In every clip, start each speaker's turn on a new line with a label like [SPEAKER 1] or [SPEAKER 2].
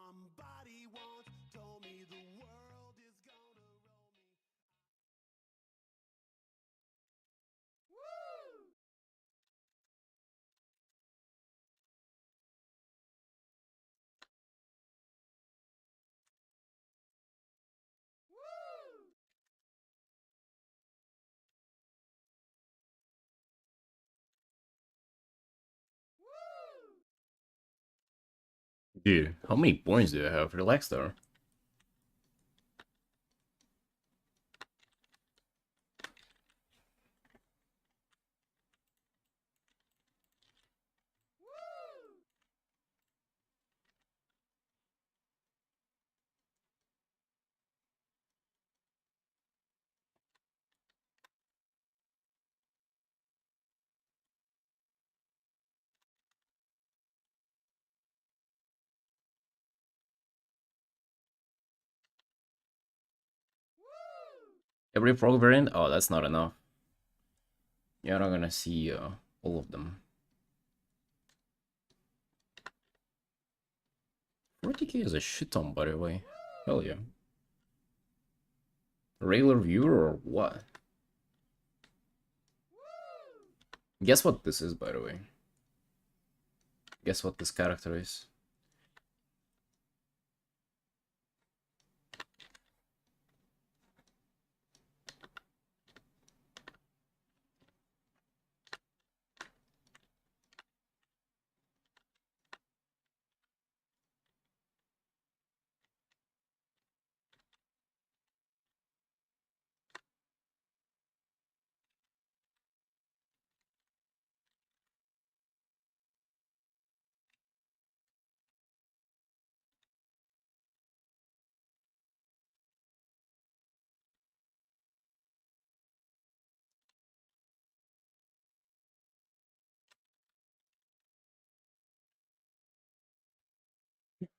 [SPEAKER 1] Somebody once told me the world is gonna roll me. Woo! Woo! Woo!
[SPEAKER 2] Dude, how many points do I have? Relax there. Every frog variant? Oh, that's not enough. You're not gonna see all of them. 40k is a shit ton, by the way. Hell yeah. Regular viewer or what? Guess what this is, by the way. Guess what this character is.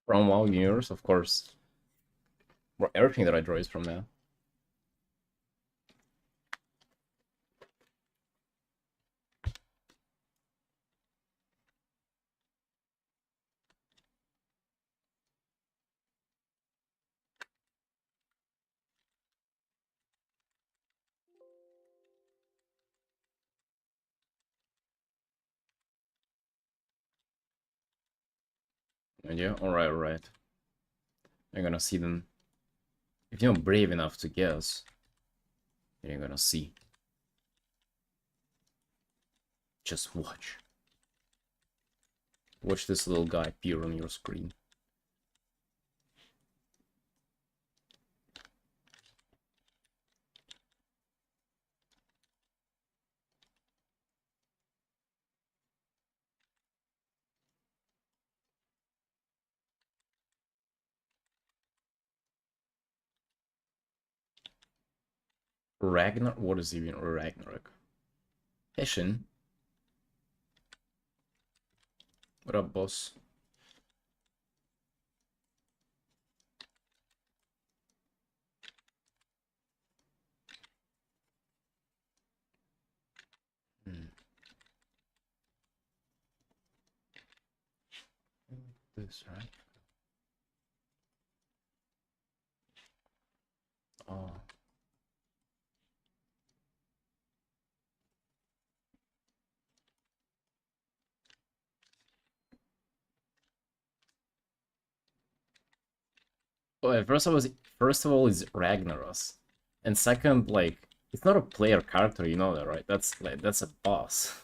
[SPEAKER 2] From WoW Universe, of course. Well, everything that I draw is from there. And yeah, alright, alright. You're gonna see them. If you're not brave enough to guess, you're gonna see. Just watch. Watch this little guy appear on your screen. Ragnar? What is even Ragnarok? Hessian? What up, boss? Hmm. This, right? Oh. Well, first of all, it's Ragnaros, and second, like, it's not a player character, you know that, right? That's a boss.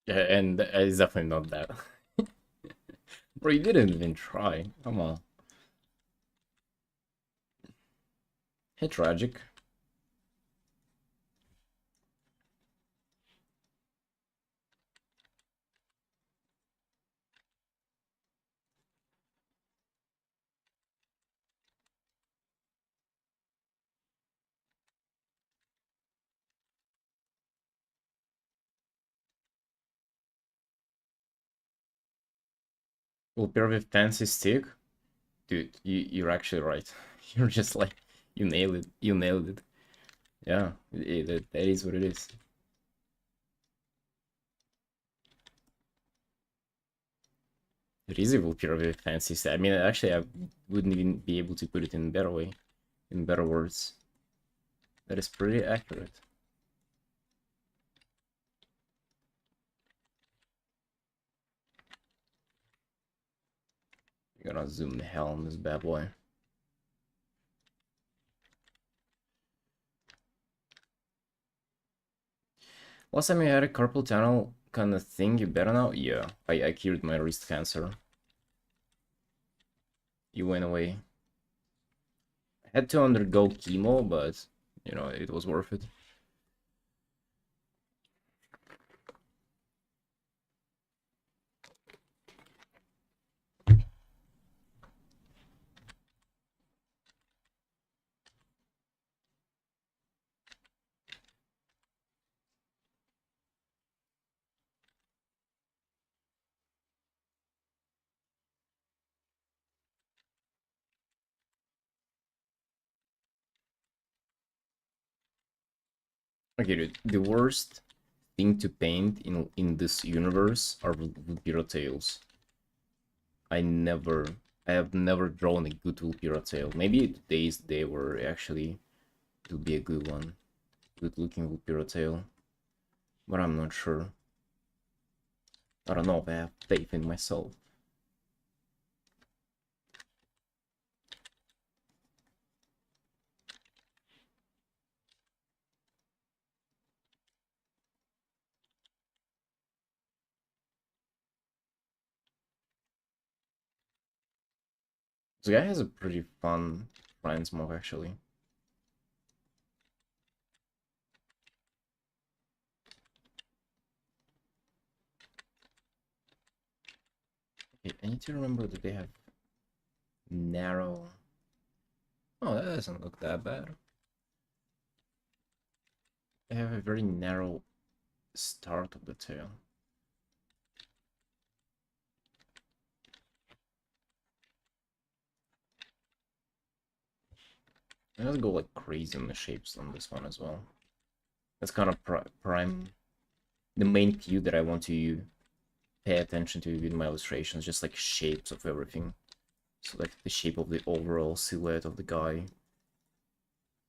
[SPEAKER 2] Yeah, and it's definitely not that. Bro, you didn't even try. Come on. Hey, tragic. Will pair with fancy stick? Dude, you're actually right. You're just like, you nailed it. You nailed it. Yeah, that is what it is. It is a will pair with fancy stick. I mean, actually, I wouldn't even be able to put it in a better way, in better words. That is pretty accurate. You're gonna zoom the hell on this bad boy. Last time you had a carpal tunnel kind of thing, you better now? Yeah, I cured my wrist cancer. You went away. I had to undergo chemo, but, you know, it was worth it. Okay, dude, the worst thing to paint in this universe are Vulpira tails. I never, I have never drawn a good Vulpira tail. Maybe today's day were actually to be a good one, good looking Vulpira tail, but I'm not sure. I don't know if I have faith in myself. This guy has a pretty fun Brian Smoke actually. Okay, I need to remember that they have narrow. Oh, that doesn't look that bad. They have a very narrow start of the tail. And let's go like crazy on the shapes on this one as well. That's kind of prime. The main cue that I want to pay attention to in my illustrations, just like shapes of everything. So like the shape of the overall silhouette of the guy,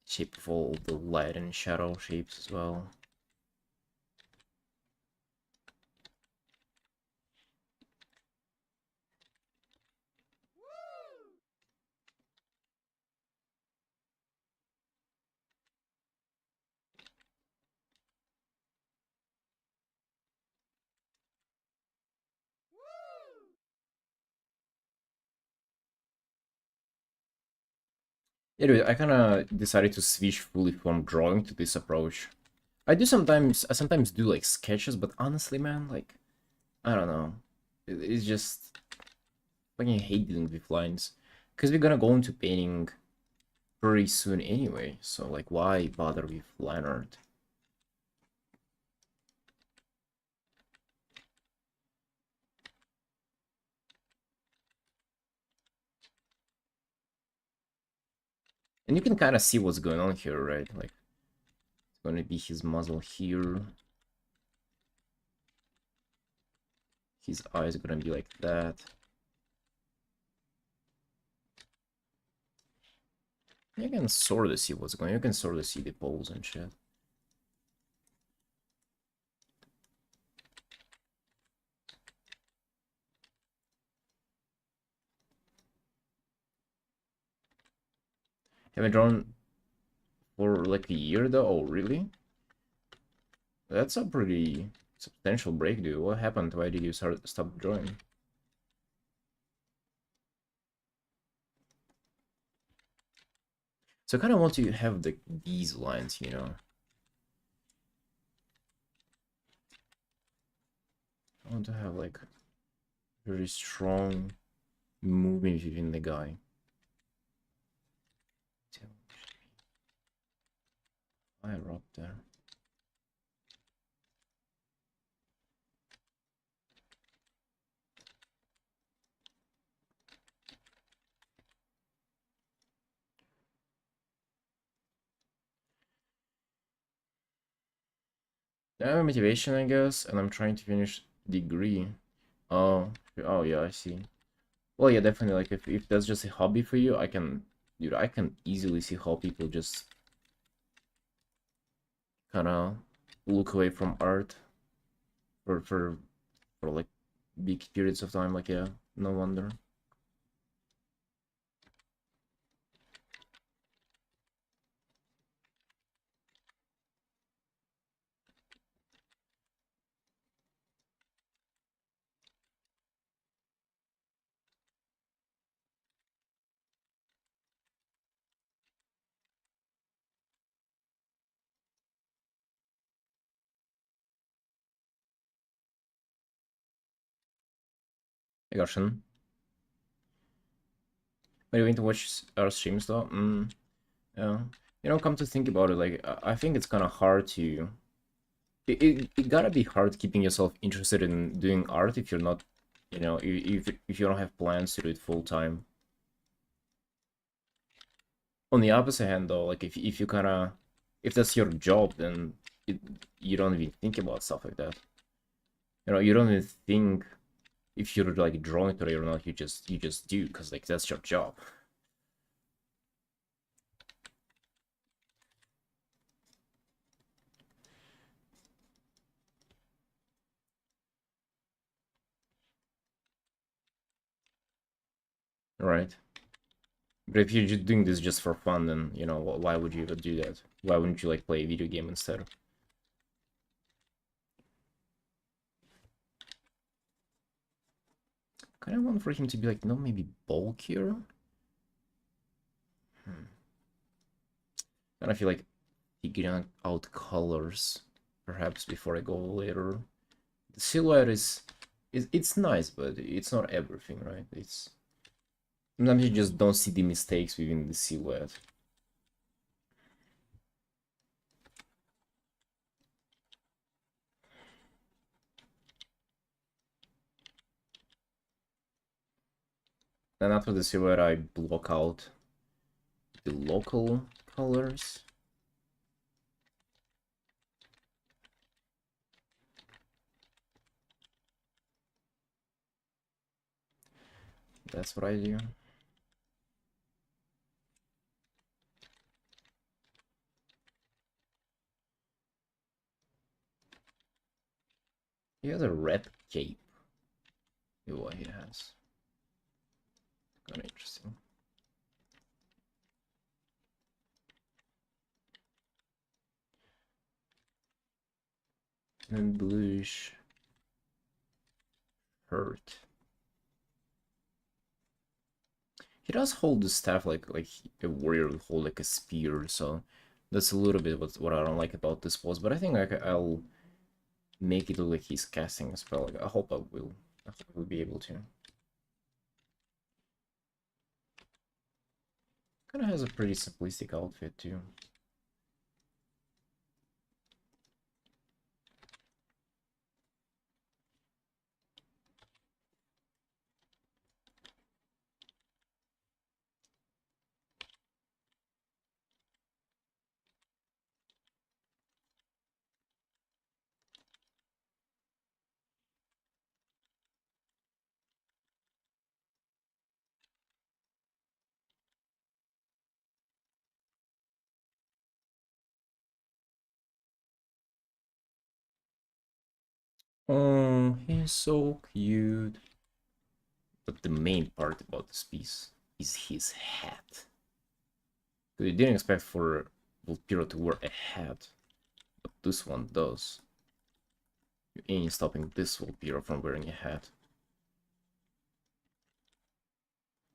[SPEAKER 2] shape of all the light and shadow shapes as well. Anyway, I kind of decided to switch fully from drawing to this approach. I sometimes do like sketches, but honestly, man, like, I don't know. It's just fucking hate dealing with lines. Because we're gonna go into painting pretty soon anyway, so like, why bother with line art? And you can kind of see what's going on here, right? Like, it's gonna be his muzzle here. His eyes are gonna be like that. You can sort of see what's going on. You can sort of see the poles and shit. Haven't drawn for like a year though? Oh, really? That's a pretty substantial break, dude. What happened? Why did you stop drawing? So I kind of want to have these lines, you know. I want to have like very strong movement within the guy. I robbed there. I have a motivation, I guess, and I'm trying to finish degree. Oh, oh yeah, I see. Well, yeah, definitely. Like, if that's just a hobby for you, I can, dude, I can easily see how people just kind of look away from art for for like big periods of time. Like, yeah, no wonder. Hey, Garshin, are you going to watch our streams though? Yeah. Come to think about it, like, I think it's kind of hard to. It gotta be hard keeping yourself interested in doing art if you're not, if you don't have plans to do it full time. On the opposite hand, though, like if you kind of, if that's your job, then it, you don't even think about stuff like that. You don't even think if you're like drawing today or not. You just do because like that's your job, right? But if you're just doing this just for fun, then why would you even do that? Why wouldn't you like play a video game instead? Kind of want for him to be like, maybe bulkier. And I feel like figuring out colors, perhaps before I go later. The silhouette it's nice, but it's not everything, right? It's sometimes you just don't see the mistakes within the silhouette. And after the silhouette, I block out the local colors. That's what I do. He has a red cape. What he has. Kind of interesting. And bluish shirt. He does hold the staff like a warrior would hold like a spear, so that's a little bit what I don't like about this pose. But I think like I'll make it look like he's casting a spell. Like I hope I will. I hope I will be able to. Kind of has a pretty simplistic outfit too. Oh, he's so cute. But the main part about this piece is his hat. You didn't expect for Volpiro to wear a hat, but this one does. You ain't stopping this Volpiro from wearing a hat.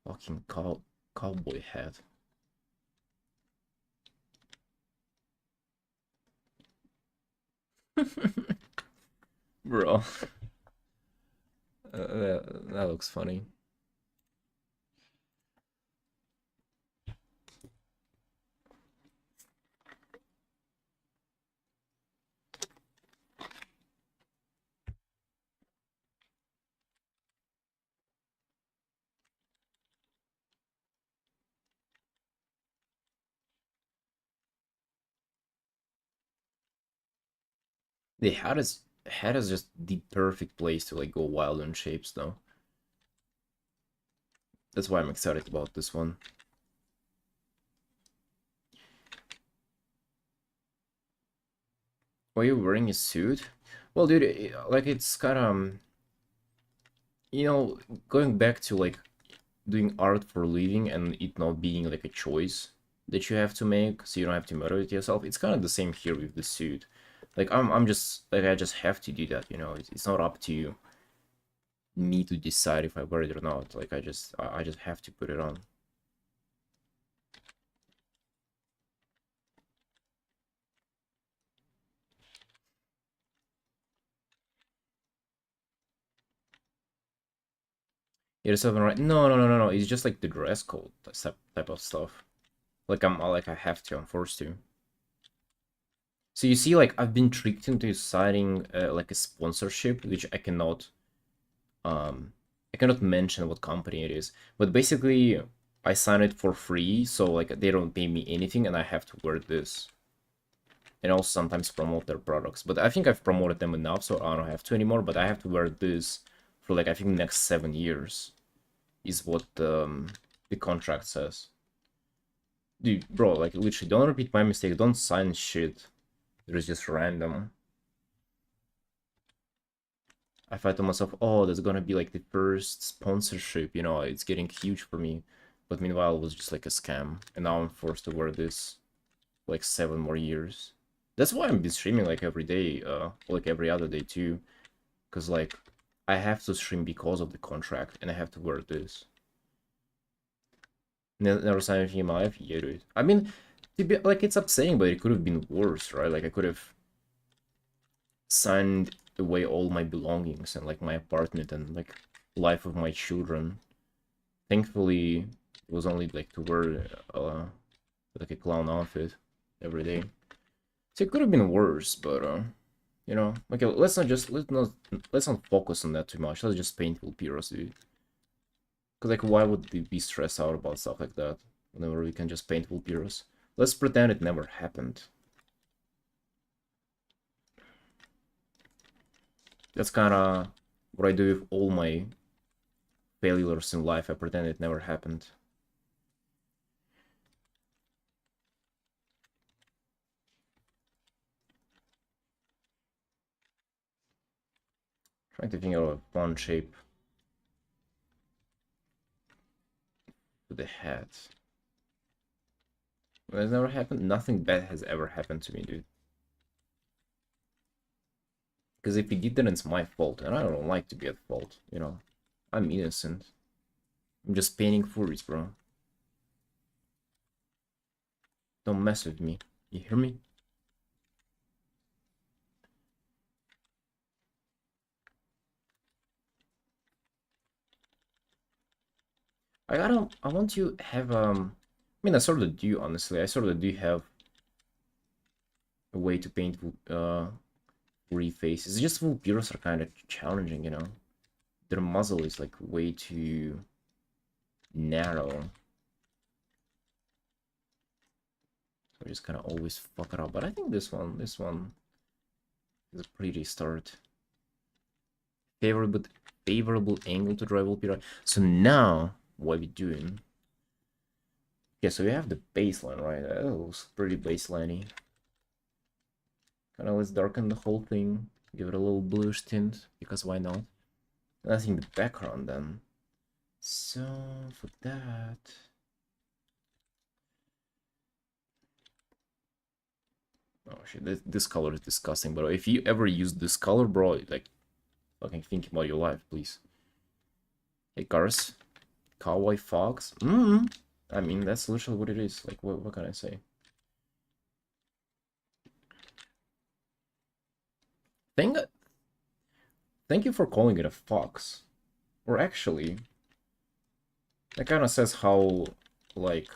[SPEAKER 2] Fucking cowboy hat. Bro. That looks funny. The hat is just the perfect place to like go wild on shapes though. That's why I'm excited about this one. Why are you wearing a suit? Well, dude, like it's kind of you know, going back to like doing art for a living and it not being like a choice that you have to make, so you don't have to motivate yourself. It's kind of the same here with the suit. Like I'm just like I just have to do that, you know. It's not up to me to decide if I wear it or not. Like I just have to put it on. You're something right? No, no, no, no, no. It's just like the dress code type of stuff. Like I have to. I'm forced to. So you see, like I've been tricked into signing like a sponsorship, which I cannot mention what company it is, but basically I sign it for free, so like they don't pay me anything, and I have to wear this, and also sometimes promote their products. But I think I've promoted them enough, so I don't have to anymore. But I have to wear this for like I think next 7 years is what the contract says. Dude, bro, like literally, don't repeat my mistake. Don't sign shit. It is just random. I thought to myself, oh, that's gonna be like the first sponsorship, you know, it's getting huge for me. But meanwhile, it was just like a scam. And now I'm forced to wear this for like 7 more years. That's why I'm been streaming like every day, like every other day too. Because like, I have to stream because of the contract and I have to wear this. Never signed anything in my life? Yeah, dude. I mean, like, it's upsetting, but it could have been worse, right? Like, I could have signed away all my belongings and like my apartment and like life of my children. Thankfully, it was only like to wear like a clown outfit every day. So it could have been worse, but you know, okay, let's not focus on that too much. Let's just paint Vulpyros, dude. Cause like, why would we be stressed out about stuff like that whenever we can just paint Vulpyros? Let's pretend it never happened. That's kind of what I do with all my failures in life. I pretend it never happened. Trying to think of a fun shape for the hat. It's never happened. Nothing bad has ever happened to me, dude. Because if it did, then it's my fault, and I don't like to be at fault, you know. I'm innocent. I'm just painting furries, bro. Don't mess with me. You hear me? I want to have, I mean, I sort of do, honestly. I sort of do have a way to paint, furry faces. It's just Vulpyros are kind of challenging, you know. Their muzzle is, like, way too narrow. So I just kind of always fuck it up. But I think this one is a pretty start. Favorable angle to drive Vulpyro. So now, what are we doing? Yeah, so we have the baseline, right? That looks pretty baseliney. Kind of let's darken the whole thing. Give it a little bluish tint, because why not? And I think the background then. So, for that... Oh shit, this color is disgusting, bro. If you ever use this color, bro, like, fucking think about your life, please. Hey, cars. Cowboy Fox? I mean, that's literally what it is. Like, what can I say? Thank, thank you for calling it a fox. Or actually, that kind of says how, like,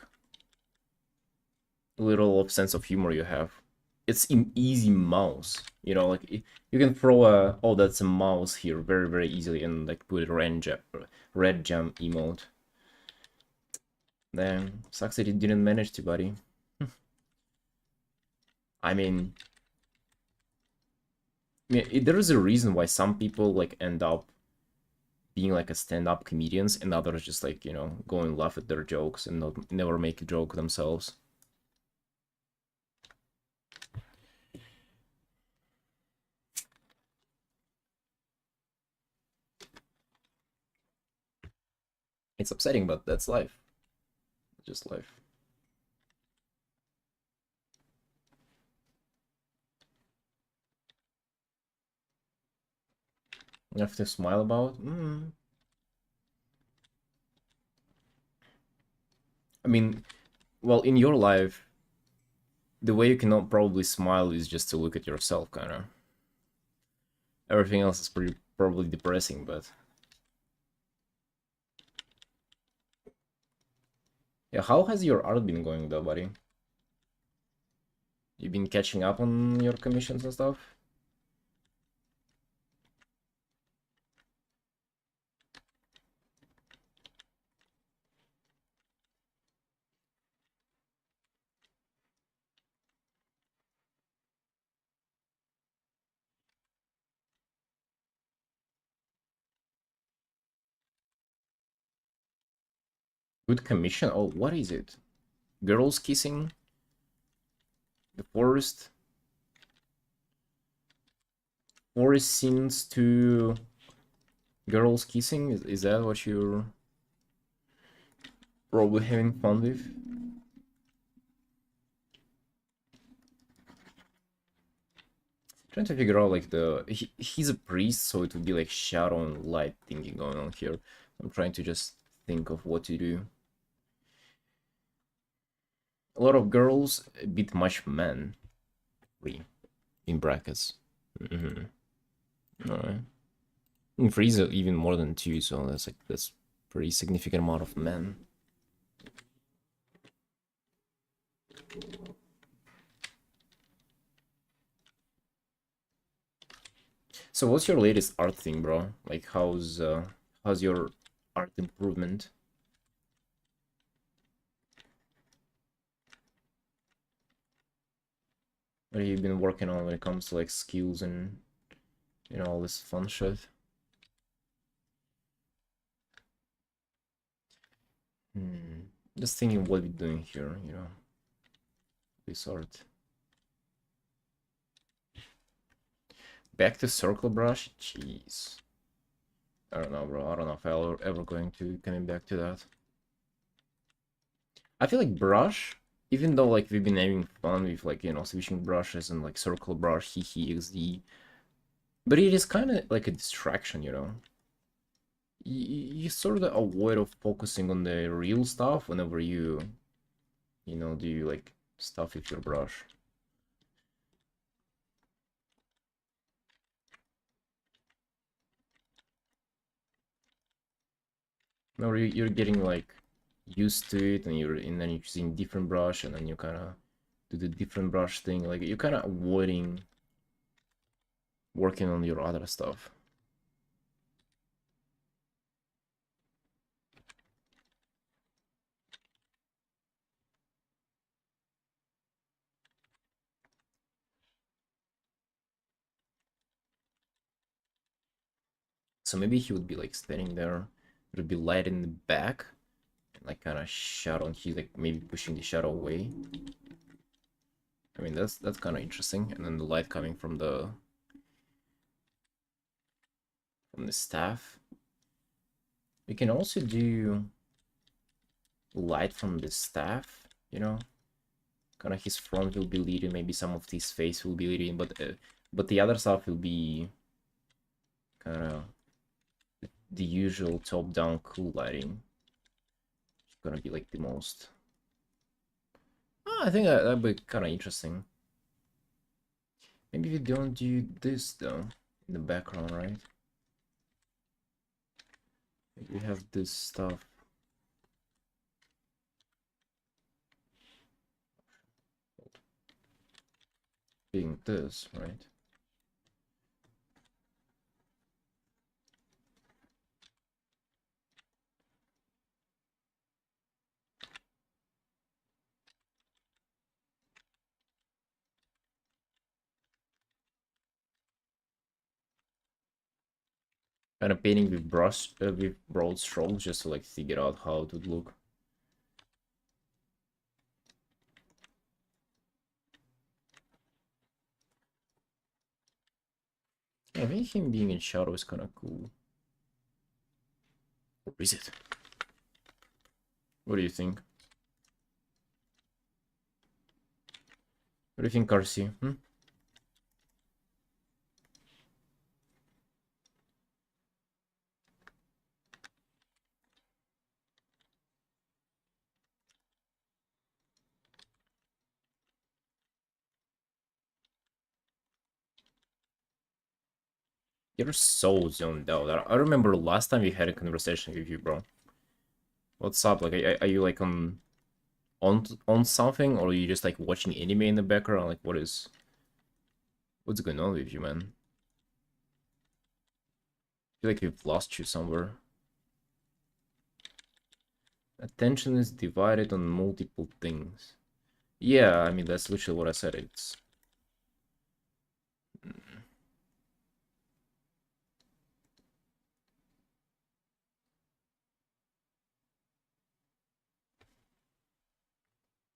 [SPEAKER 2] little of sense of humor you have. It's an easy mouse, you know, like you can throw a oh that's a mouse here very easily and like put a red jam emote. Then sucks that it didn't manage to, buddy. I mean, there is a reason why some people like end up being like a stand-up comedians and others just like, go and laugh at their jokes and not never make a joke themselves. It's upsetting, but that's life. Just life. You have to smile about. I mean, well, in your life, the way you cannot probably smile is just to look at yourself, kind of. Everything else is pretty probably depressing, but yeah. How has your art been going, though, buddy? You been catching up on your commissions and stuff? Good commission? Oh, what is it? Girls kissing? The forest scenes to girls kissing? Is that what you're probably having fun with? Trying to figure out like he's a priest, so it would be like shadow and light thingy going on here. I'm trying to just think of what to do. A lot of girls, a bit much men. In brackets. Alright. In Freeze even more than two, so that's pretty significant amount of men. So what's your latest art thing, bro? Like how's your art improvement? What have you been working on when it comes to like skills and all this fun shit? Just thinking what we're doing here, this art. Back to circle brush? Jeez. I don't know, bro. I don't know if I'm ever going to coming back to that. I feel like brush, even though like we've been having fun with like, switching brushes and like circle brush, hehe, XD, but it is kind of like a distraction, You sort of avoid of focusing on the real stuff whenever do like stuff with your brush. No, you're getting like used to it, and then you're using different brush, and then you kind of do the different brush thing. Like you're kind of avoiding working on your other stuff. So maybe he would be like standing there. There'd be light in the back, and like kind of shadow, and he's like maybe pushing the shadow away. I mean that's kind of interesting. And then the light coming from the staff. We can also do light from the staff, kind of his front will be leading, maybe some of his face will be leading, but the other stuff will be kind of the usual top-down cool lighting. It's gonna be like the most. I think that'd be kind of interesting. Maybe we don't do this though in the background, right? We have this stuff. Being this, right? Kind of painting with brush with broad strokes just to like figure out how it would look. Yeah, I think him being in shadow is kind of cool. Or is it? What do you think? What do you think, Carcy? Hmm? You're so zoned out. I remember last time we had a conversation with you, bro. What's up? Like, are you like on something, or are you just like watching anime in the background? Like, what's going on with you, man? I feel like we've lost you somewhere. Attention is divided on multiple things. Yeah, I mean that's literally what I said. It's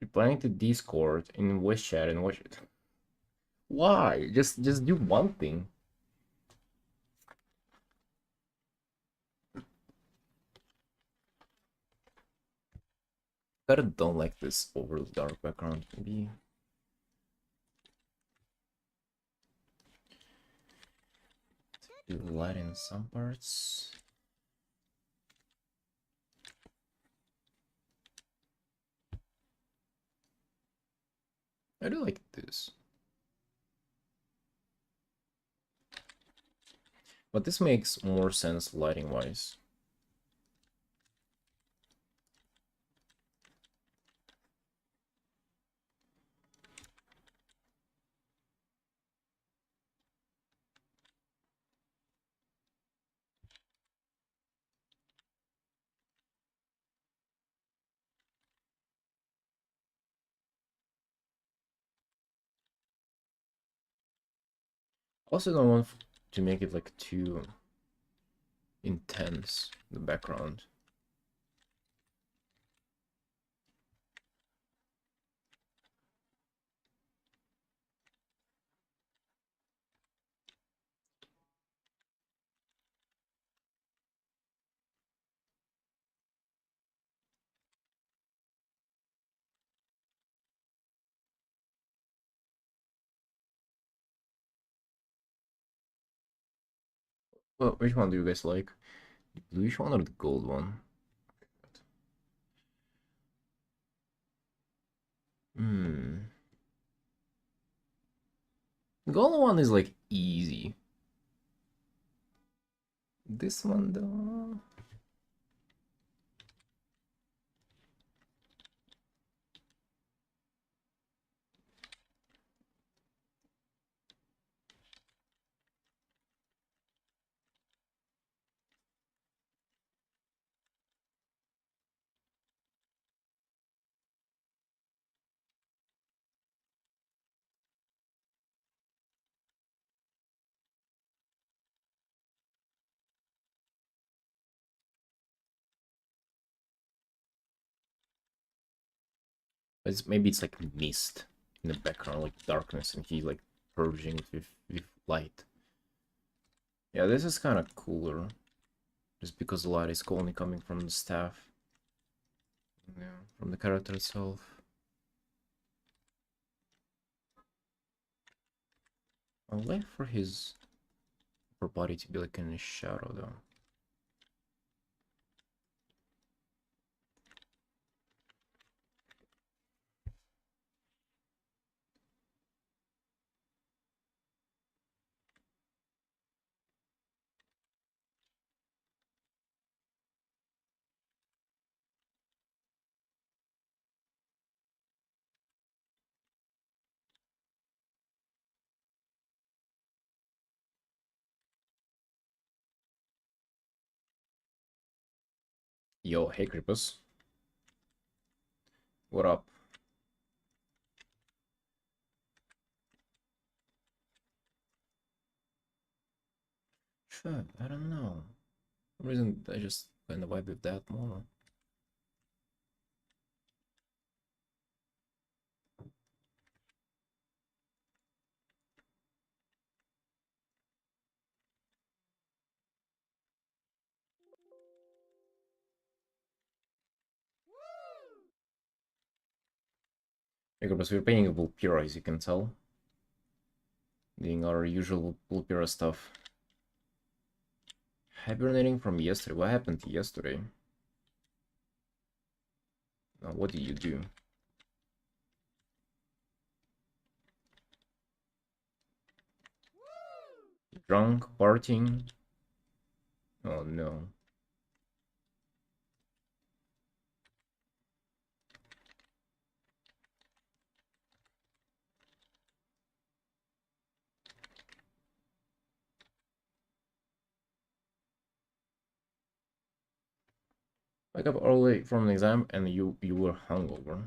[SPEAKER 2] replying to Discord in voice chat and watch it. Why? Just do one thing. Kinda don't like this overly dark background. Maybe do light in some parts. I do like this. But this makes more sense lighting wise. Also don't want to make it like too intense, the background. Well, which one do you guys like? The bluish one or the gold one? Hmm. The gold one is like easy. This one though. Maybe it's like mist in the background, like darkness, and he's like purging it with light. Yeah, this is kind of cooler, just because the light is only coming from the staff. Yeah, from the character itself. I'll wait for his upper body to be like in the shadow though. Yo, hey Creepus. What up? I don't know. For some reason I just kind of vibe with that more. Because we're playing Vulpira, as you can tell. Doing our usual Vulpira stuff. Hibernating from yesterday. What happened yesterday? What did you do? Drunk? Partying? Oh no. Wake up early from an exam and you were hungover.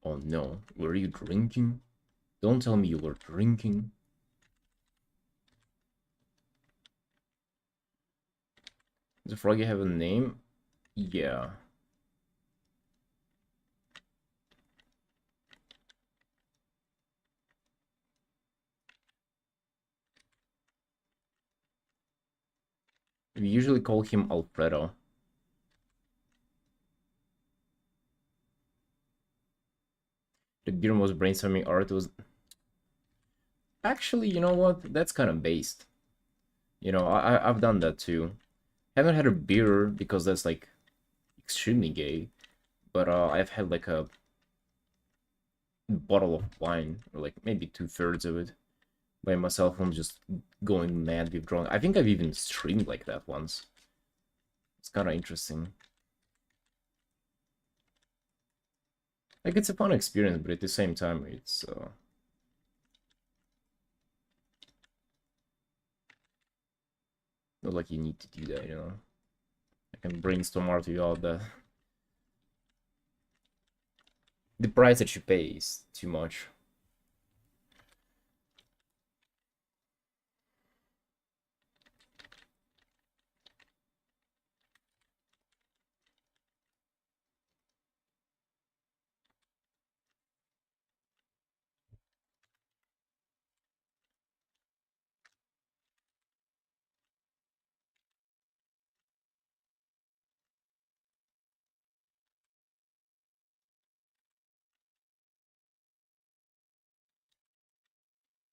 [SPEAKER 2] Oh no. Were you drinking? Don't tell me you were drinking. Does Froggy have a name? Yeah. We usually call him Alfredo. The beer was brainstorming art was... Actually, you know what? That's kind of based. You know, I've done that too. Haven't had a beer because that's like extremely gay, but I've had like a bottle of wine, or like maybe 2/3 of it, by myself. I'm just going mad with drunk. I think I've even streamed like that once. It's kind of interesting. Like it's a fun experience, but at the same time, it's not like you need to do that, you know. I can brainstorm art without that. The price that you pay is too much.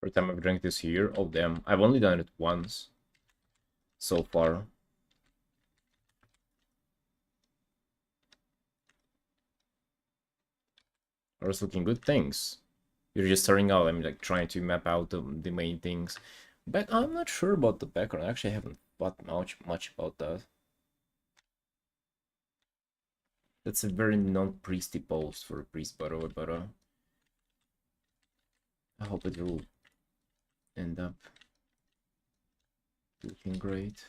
[SPEAKER 2] Every time I've drank this year, oh damn, I've only done it once so far. I was looking good things. You're just starting out. I'm like trying to map out the main things. But I'm not sure about the background. I actually haven't thought much about that. That's a very non-priesty post for a priest, by the way, but I hope it will end up looking great.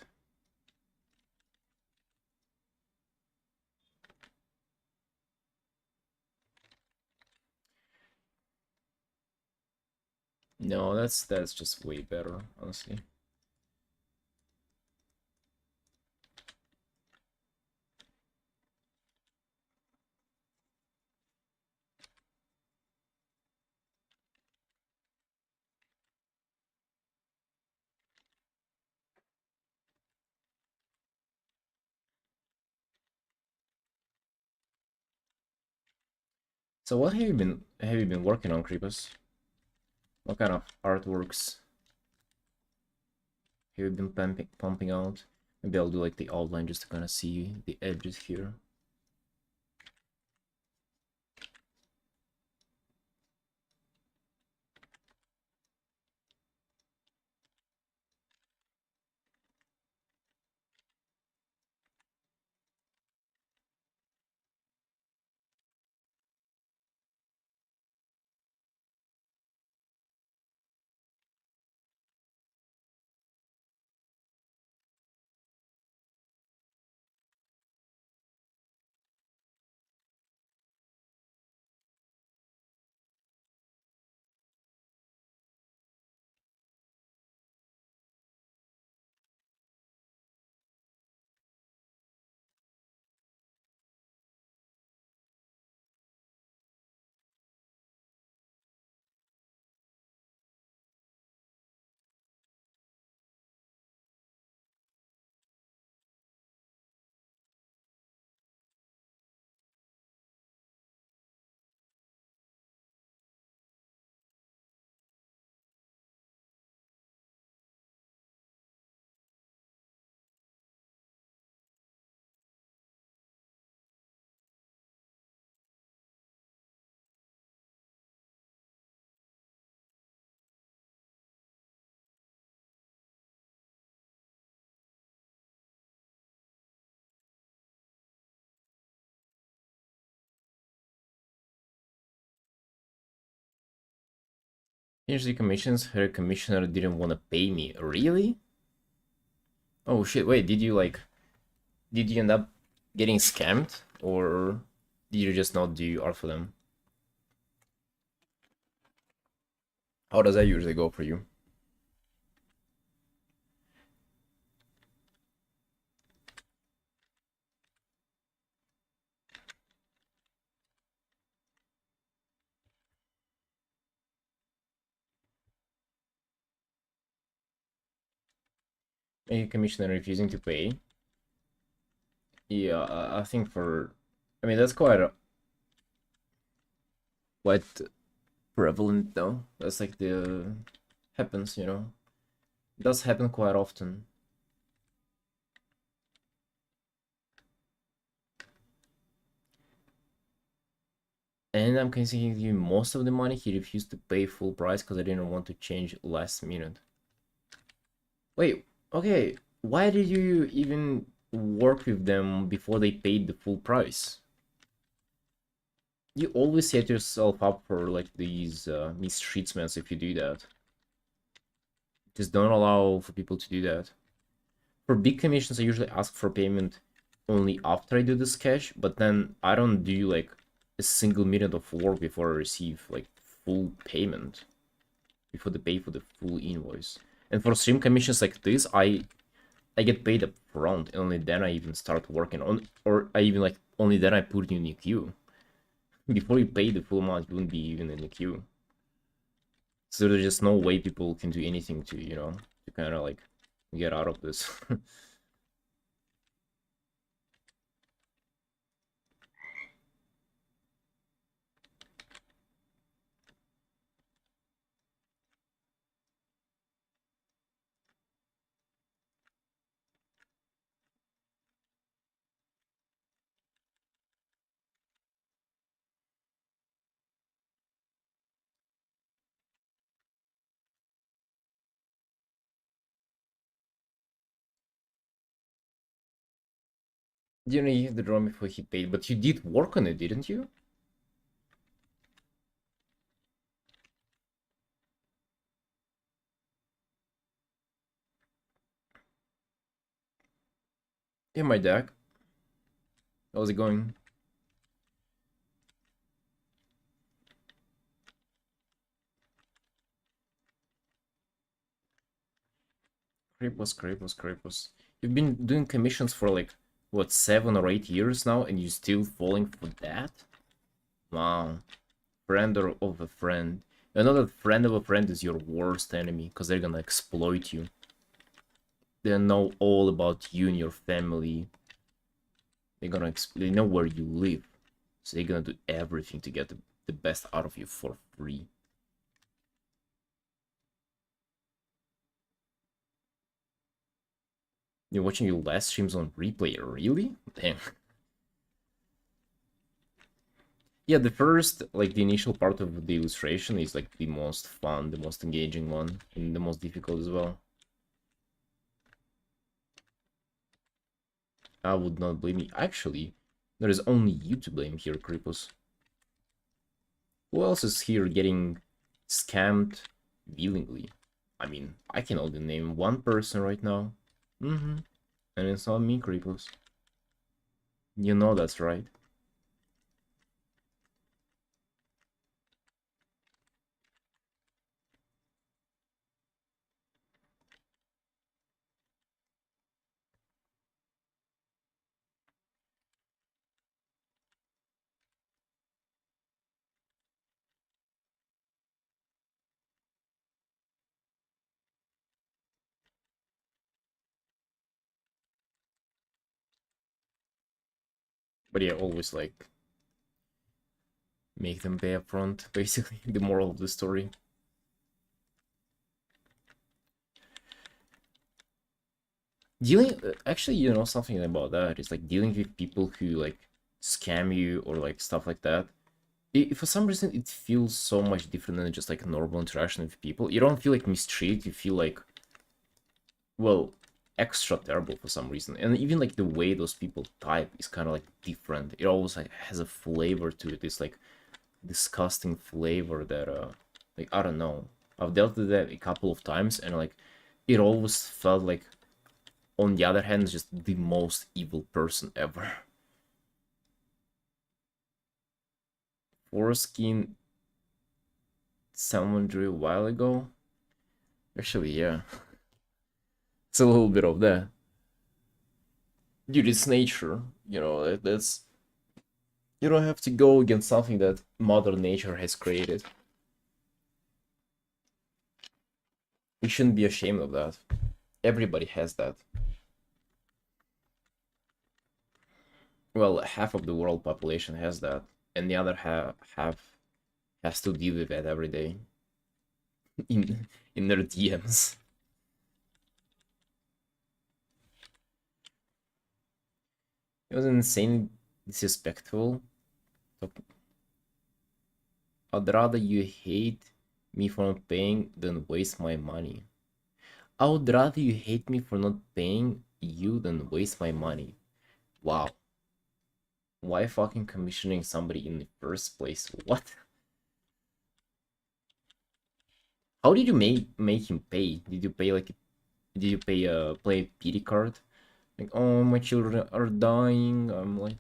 [SPEAKER 2] No, that's just way better, honestly. So what have you been working on, Creepus? What kind of artworks have you been pumping out? Maybe I'll do like the outline just to kind of see the edges here. Here's the commissions. Her commissioner didn't want to pay me. Really? Oh shit, wait, did you end up getting scammed? Or did you just not do art for them? How does that usually go for you? A commissioner refusing to pay? Yeah, I think I mean, that's quite prevalent though. That's like happens, you know. It does happen quite often. And I'm considering you most of the money. He refused to pay full price because I didn't want to change last minute. Wait, okay. Why did you even work with them before they paid the full price? You always set yourself up for like these mistreatments if you do that. Just don't allow for people to do that. For big commissions, I usually ask for payment only after I do the sketch, but then I don't do like a single minute of work before I receive like full payment, before they pay for the full invoice. And for stream commissions like this, I get paid up front, and only then I even start working on, or I even like only then I put you in the queue. Before you pay the full amount, you wouldn't be even in the queue. So there's just no way people can do anything to, you know, to kind of like get out of this. You know, you have the drum before he paid, but you did work on it, didn't you? Yeah, my deck. How's it going? Crepus. You've been doing commissions for like, what, 7 or 8 years now, and you're still falling for that? Wow. Friend of a friend. You know that friend of a friend is your worst enemy, because they're gonna exploit you. They know all about you and your family. They know where you live. So they're gonna do everything to get the best out of you for free. You're watching your last streams on replay, really? Damn. Yeah, the initial part of the illustration is like the most fun, the most engaging one, and the most difficult as well. I would not blame you. Actually, there is only you to blame here, Kripos. Who else is here getting scammed willingly? I mean, I can only name one person right now. And it's not me, Kripos. You know that's right. But yeah, always like make them pay up front, basically, the moral of the story. Actually, you know, something about that is like dealing with people who like scam you or like stuff like that. For some reason it feels so much different than just like a normal interaction with people. You don't feel like mistreated, you feel like, well, extra terrible for some reason. And even like the way those people type is kind of like different. It always like has a flavor to it. It's like disgusting flavor that like I don't know. I've dealt with that a couple of times, and like it always felt like, on the other hand, just the most evil person ever. Foreskin, someone drew a while ago. Actually, yeah, it's a little bit of that. Dude, it's nature. That's you don't have to go against something that Mother Nature has created. We shouldn't be ashamed of that. Everybody has that. Well, half of the world population has that, and the other half has to deal with that every day in their DMs. It was insane, disrespectful. I'd rather you hate me for not paying than waste my money. I would rather you hate me for not paying you than waste my money. Wow. Why fucking commissioning somebody in the first place? What? How did you make him pay? Did you pay like did you pay play a pity card? Like, oh, my children are dying. I'm like,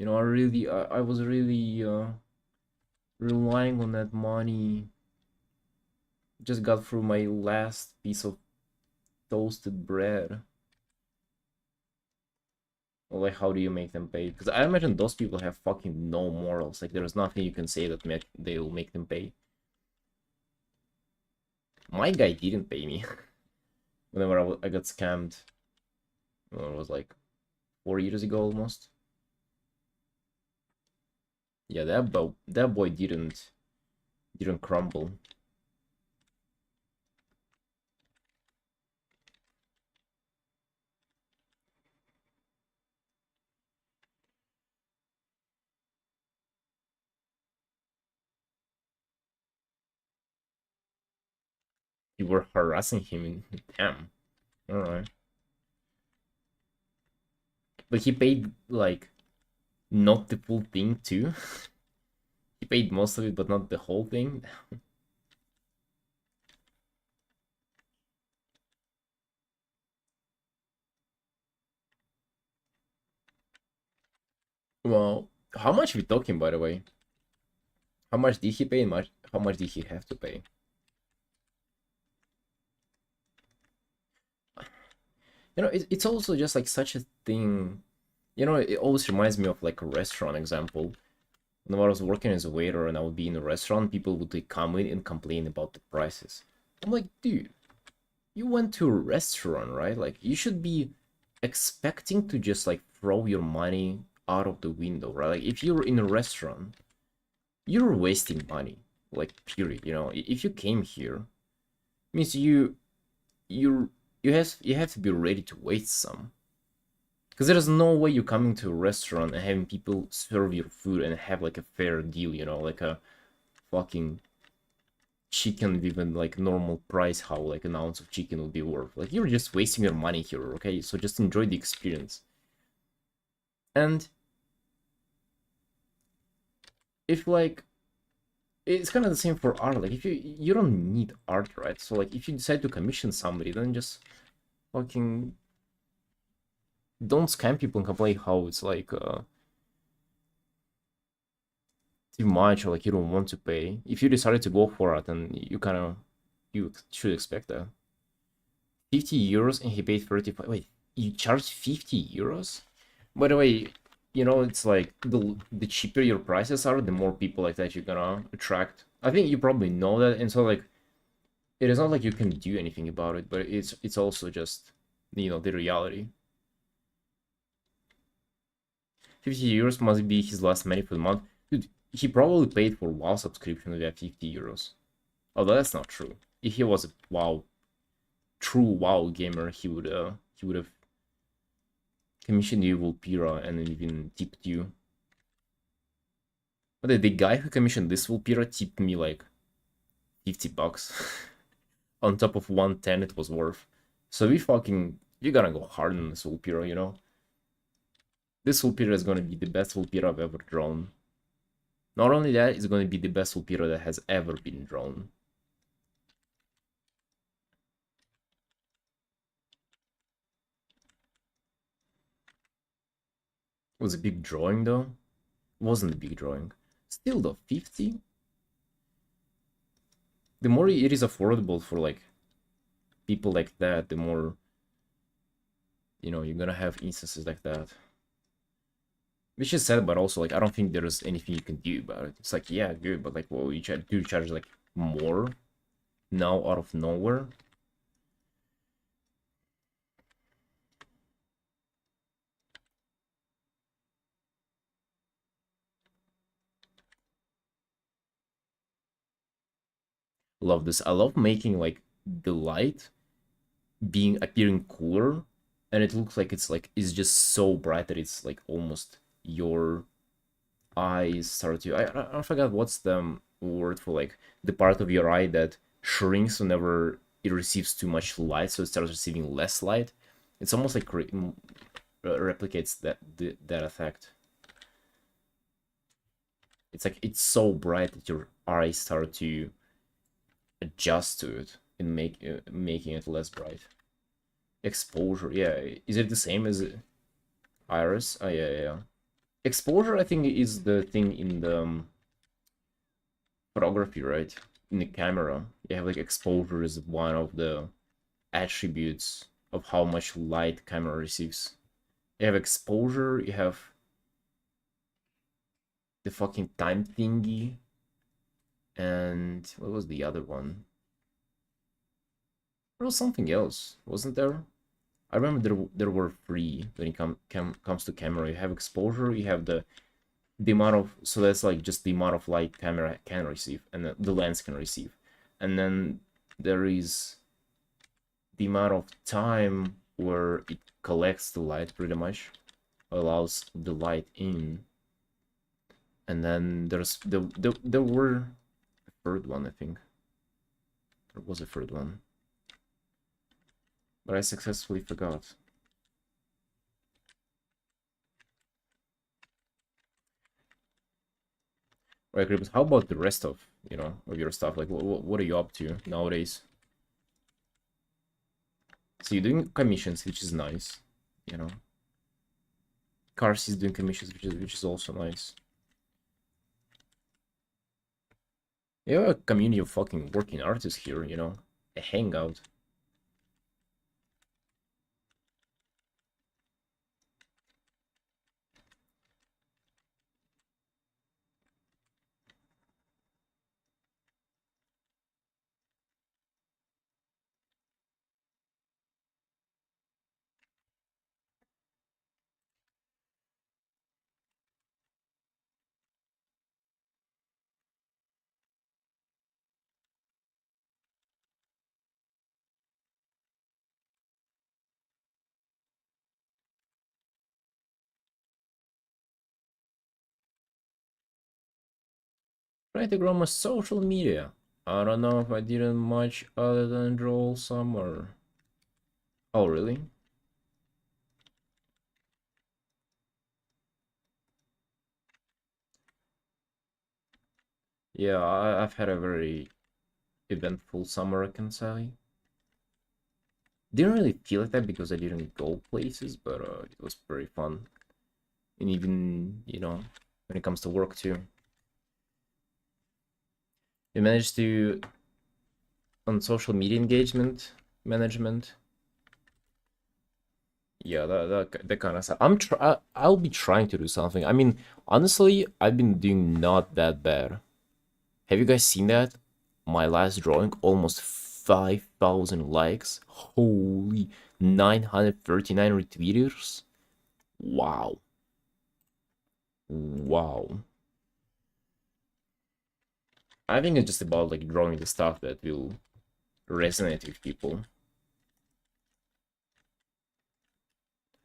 [SPEAKER 2] I was really relying on that money. Just got through my last piece of toasted bread. Or like, how do you make them pay? Because I imagine those people have fucking no morals. Like, there's nothing you can say that they'll make them pay. My guy didn't pay me. Whenever I got scammed. It was like 4 years ago almost. Yeah, that boy didn't crumble. You were harassing him in damn. Alright. But he paid like not the full thing too. He paid most of it, but not the whole thing. Well, how much are we talking, by the way? How much did he pay? How much did he have to pay? It's also just like such a thing. It always reminds me of like a restaurant example. When I was working as a waiter and I would be in a restaurant, people would like, come in and complain about the prices. I'm like, dude, you went to a restaurant, right? Like, you should be expecting to just like throw your money out of the window, right? Like, if you're in a restaurant, you're wasting money, like, period. If you came here, means you you have to be ready to waste some. Because there's no way you're coming to a restaurant and having people serve your food and have like a fair deal, like a fucking chicken with a like normal price, how like an ounce of chicken would be worth. Like, you're just wasting your money here, okay? So just enjoy the experience. And if like it's kind of the same for art. Like, if you don't need art, right? So like if you decide to commission somebody, then just fucking don't scam people and complain how it's like too much, or like you don't want to pay. If you decided to go for it, then you should expect that. 50 euros and he paid 35. Wait, you charge 50 euros? By the way, it's like the cheaper your prices are, the more people like that you're gonna attract. I think you probably know that, and so like it is not like you can do anything about it, but it's also just the reality. 50 euros must be his last money for the month. Dude, he probably paid for WoW subscription with that 50 euros. Although that's not true. If he was a true WoW gamer, he would have commissioned you Vulpira and then even tipped you. But the guy who commissioned this Vulpira tipped me like 50 bucks. On top of 110 it was worth. So you're gonna go hard on this Vulpira, This Vulpira is gonna be the best Vulpira I've ever drawn. Not only that, it's gonna be the best Vulpira that has ever been drawn. Was a big drawing though. Wasn't a big drawing. Still though, 50. The more it is affordable for like people like that, the more you're gonna have instances like that. Which is sad, but also like I don't think there's anything you can do about it. It's like, yeah, good, but like, well, you charge like more now out of nowhere. Love this. I love making like the light being appearing cooler, and it looks like it's just so bright that it's like almost your eyes start to. I forgot what's the word for like the part of your eye that shrinks whenever it receives too much light, so it starts receiving less light. It's almost like replicates that effect. It's like it's so bright that your eyes start to adjust to it and making it less bright. Exposure, yeah. Is it the same as iris? Oh, yeah. Exposure, I think, is the thing in the photography, right? In the camera, you have like exposure is one of the attributes of how much light camera receives. You have exposure, you have the fucking time thingy, and what was the other one? There was something else, wasn't there? I remember there were three when it comes to camera. You have exposure, you have the amount of, so that's like just the amount of light camera can receive and the lens can receive, and then there is the amount of time where it collects the light, pretty much allows the light in, and then there were a third one. I think there was a third one, but I successfully forgot. Right, but how about the rest of of your stuff? Like, what are you up to nowadays? So you're doing commissions, which is nice, you know. Cars is doing commissions, which is also nice. You have a community of fucking working artists here, a hangout. Try to grow my social media. I don't know if I didn't much other than draw summer. Oh, really? Yeah, I've had a very eventful summer, I can say. Didn't really feel like that because I didn't go places, but it was very fun. And even, when it comes to work too. We managed to, on social media engagement management. Yeah, that kind of stuff. I'll be trying to do something. I mean, honestly, I've been doing not that bad. Have you guys seen that? My last drawing, almost 5,000 likes. Holy, 939 retweeters. Wow. Wow. I think it's just about like drawing the stuff that will resonate with people.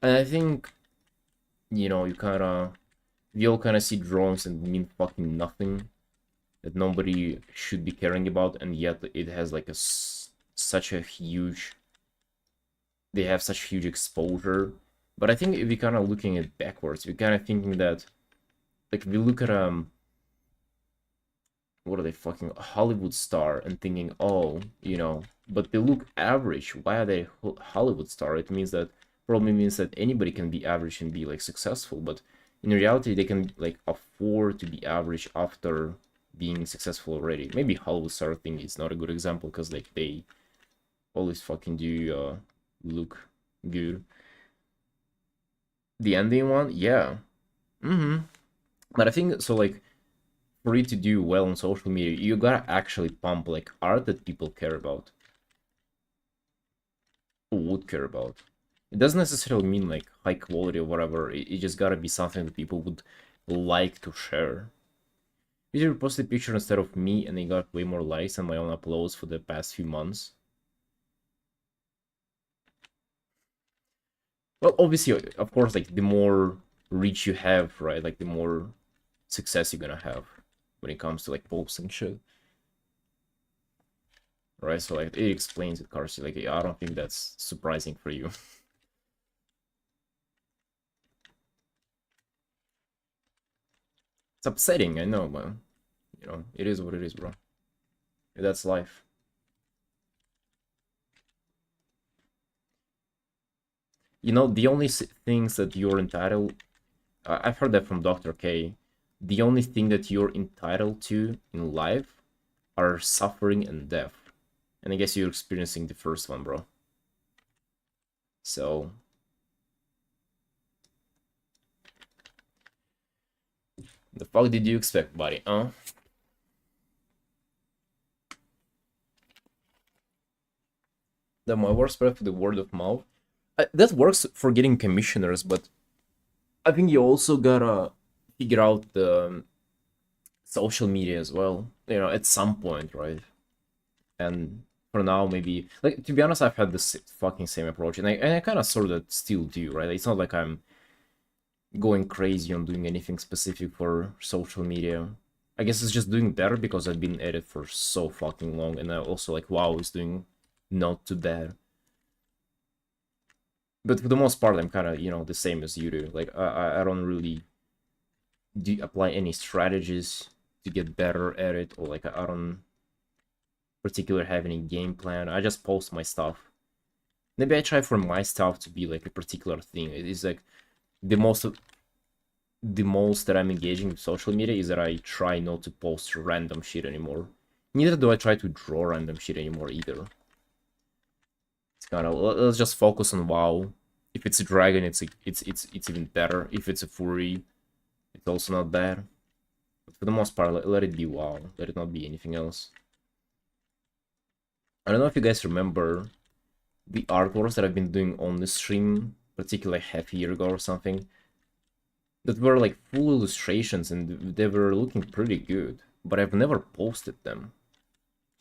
[SPEAKER 2] And I think, we all kind of see drawings and mean fucking nothing, that nobody should be caring about, and yet it has like such a huge, they have such huge exposure. But I think if we kind of looking at backwards, we kind of thinking that, like, we look at what are they, fucking Hollywood star, and thinking, oh, but they look average. Why are they Hollywood star? It means that, probably means that anybody can be average and be like successful. But in reality they can like afford to be average after being successful already. Maybe Hollywood star thing is not a good example because like they always fucking do look good. The ending one, yeah. Mm-hmm. But I think so like for you to do well on social media, you gotta actually pump like art that people care about, or would care about. It doesn't necessarily mean like high quality or whatever. It just gotta be something that people would like to share. You posted a picture instead of me, and they got way more likes than my own uploads for the past few months. Well, obviously, of course, like the more reach you have, right? Like the more success you're gonna have when it comes to like posting shit, right? So like it explains it, Carson. Like I don't think that's surprising for you. It's upsetting, I know, but you know, it is what it is, bro. That's life. You know, the only things that you're entitled, I've heard that from Dr. K. The only thing that you're entitled to in life are suffering and death. And I guess you're experiencing the first one, bro. So, the fuck did you expect, buddy, huh? That my word spread for the word of mouth. That works for getting commissioners, but I think you also gotta figure out the social media as well. You know, at some point, right? And for now, maybe like to be honest, I've had this fucking same approach, and I kind of sort of still do, right? It's not like I'm going crazy on doing anything specific for social media. I guess it's just doing better because I've been at it for so fucking long, and I also like WoW is doing not too bad. But for the most part, I'm kind of the same as you do. Like I don't really apply any strategies to get better at it, or like I don't particularly have any game plan. I just post my stuff. Maybe I try for my stuff to be like a particular thing. It is like the most that I'm engaging with social media is that I try not to post random shit anymore. Neither do I try to draw random shit anymore either. It's kind of let's just focus on WoW. If it's a dragon, it's even better. If it's a furry, it's also not bad. But for the most part, let it be WoW. Let it not be anything else. I don't know if you guys remember the artworks that I've been doing on the stream, particularly half a year ago or something, that were like full illustrations and they were looking pretty good, but I've never posted them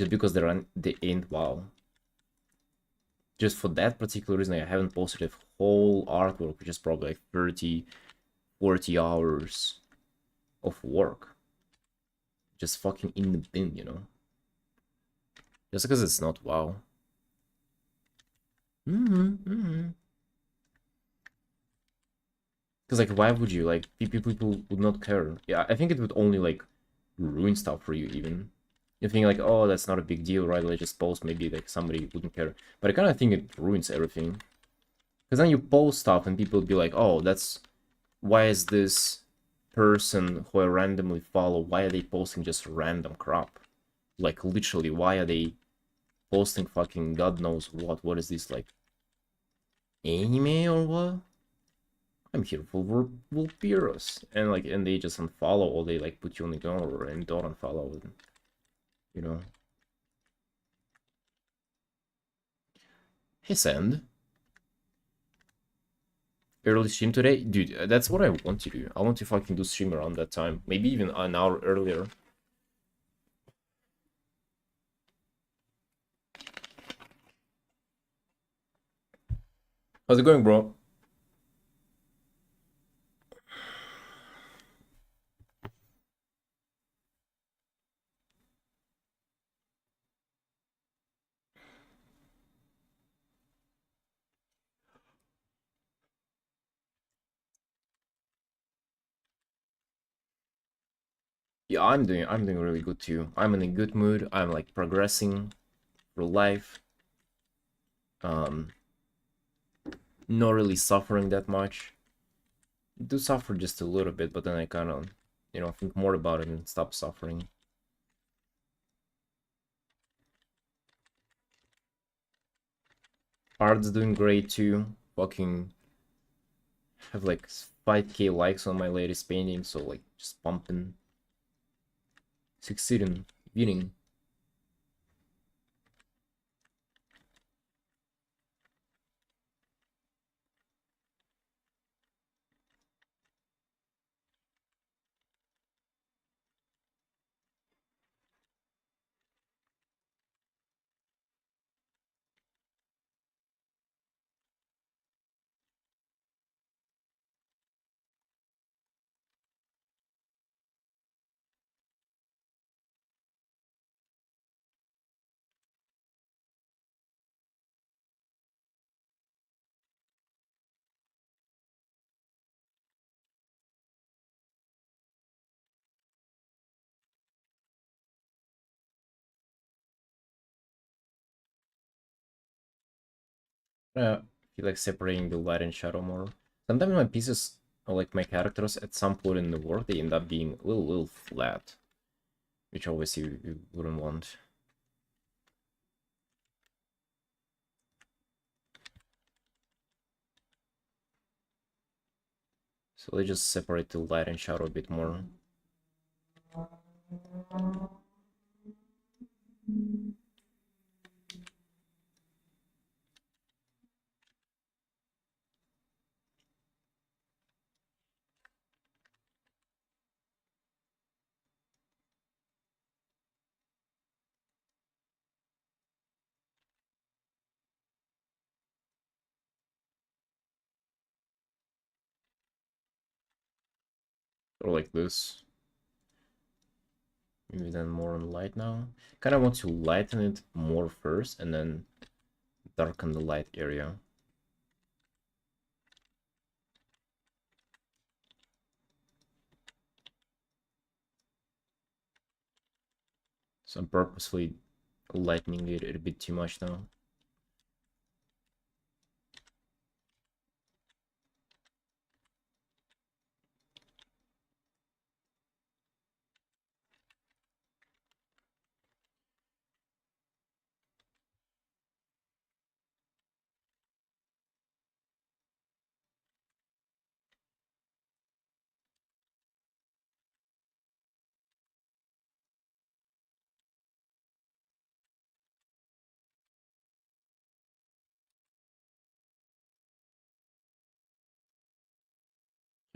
[SPEAKER 2] just because they ain't WoW. Just for that particular reason, I haven't posted a whole artwork, which is probably like 30, 40 hours of work. Just fucking in the bin, you know? Just because it's not WoW. Because like, why would you? Like, people would not care. Yeah, I think it would only like ruin stuff for you even. You think like, oh, that's not a big deal, right? Let's just post. Maybe like somebody wouldn't care. But I kind of think it ruins everything. Because then you post stuff and people would be like, oh, that's why is this person who I randomly follow? Why are they posting just random crap? Like literally, why are they posting fucking God knows what? What is this like? Anime or what? I'm here for Vulpirus. And they just unfollow or they like put you on ignore and don't unfollow them. You know. Hey Sand. Early stream today? Dude, that's what I want to do. I want to fucking do stream around that time. Maybe even an hour earlier. How's it going, bro? Yeah, I'm doing really good too. I'm in a good mood. I'm like progressing through life. Um, not really suffering that much. do suffer just a little bit, but then I kind of, think more about it and stop suffering. Art's doing great too. Fucking have like 5k likes on my latest painting, so like just pumping, succeeding, beating. Feel like separating the light and shadow more. Sometimes my pieces, or like my characters, at some point in the work, they end up being a little flat, which obviously you wouldn't want. So let's just separate the light and shadow a bit more. Or like this. Maybe then more on light now. Kind of want to lighten it more first and then darken the light area. So I'm purposefully lightening it a bit too much now.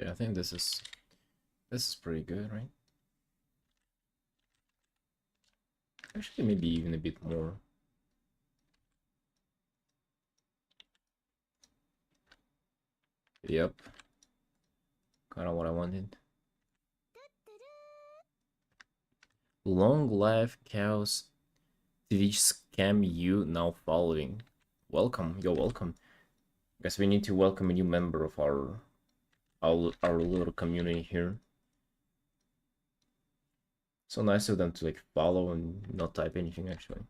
[SPEAKER 2] Yeah, I think this is pretty good, right? Actually, maybe even a bit more. Yep, kind of what I wanted. Long life cows. Twitch scam you now following. Welcome, you're welcome. Guess we need to welcome a new member of our little community here. So nice of them to like follow and not type anything actually.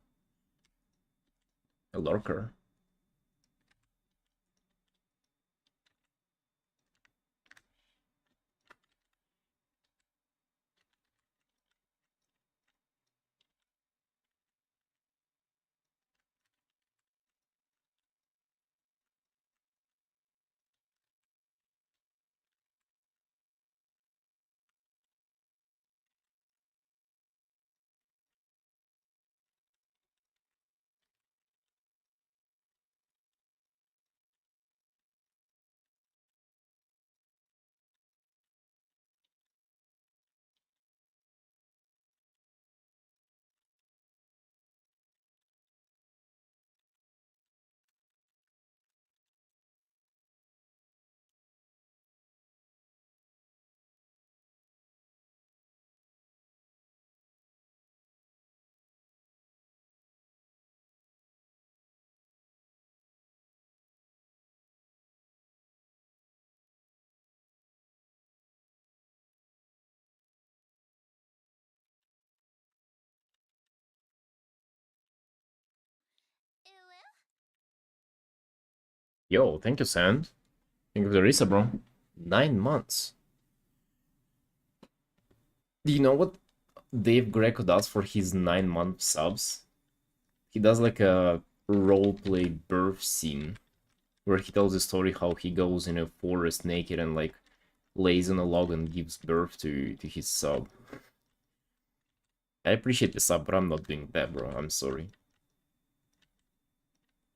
[SPEAKER 2] A lurker. Yo, thank you, Sand. Thank you for the Risa, bro. 9 months. Do you know what Dave Greco does for his 9 month subs? He does like a roleplay birth scene where he tells the story how he goes in a forest naked and like lays on a log and gives birth to his sub. I appreciate the sub, but I'm not doing that, bro. I'm sorry.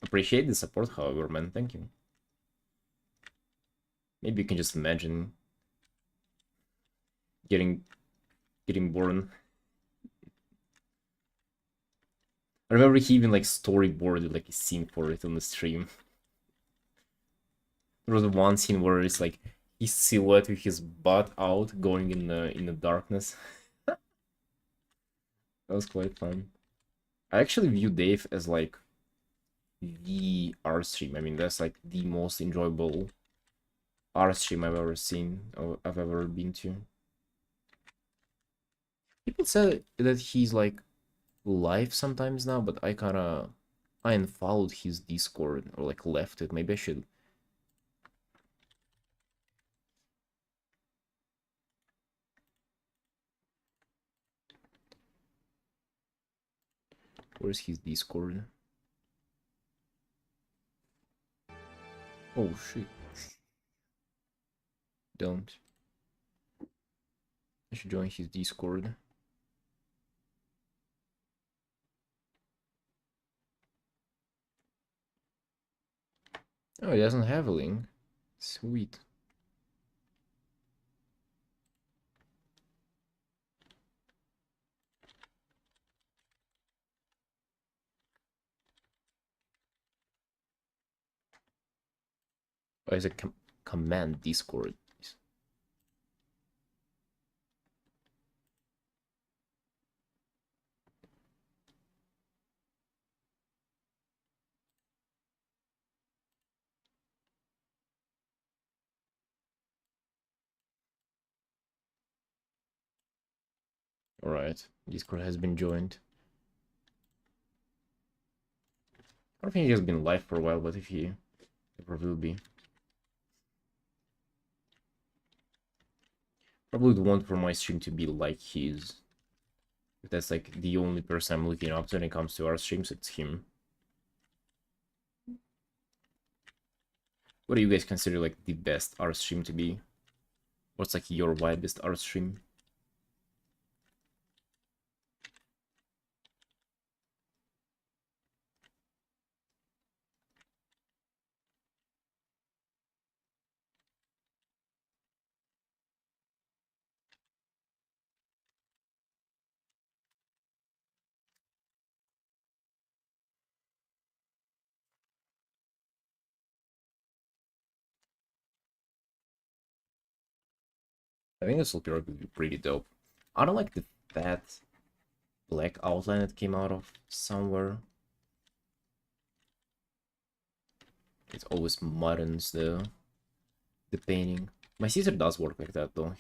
[SPEAKER 2] Appreciate the support, however, man. Thank you. Maybe you can just imagine getting born. I remember he even like storyboarded like a scene for it on the stream. There was one scene where it's like his silhouette with his butt out going in the darkness. That was quite fun. I actually view Dave as like the art stream. I mean, that's like the most enjoyable art stream I've ever seen or I've ever been to. People say that he's like live sometimes now, but I unfollowed his Discord or like left it. Maybe I should. Where's his Discord? Oh shit. Don't. I should join his Discord. Oh, he doesn't have a link. Sweet. Oh, it's a command Discord. Alright, Discord has been joined. I don't think he has been live for a while, but if he ever will be. Probably would want for my stream to be like his. If that's like the only person I'm looking up to when it comes to our streams, it's him. What do you guys consider like the best art stream to be? What's like your wildest art stream? I think this Sulpira would be pretty dope. I don't like the fat black outline that came out of somewhere. It always muddens the painting. My sister does work like that though.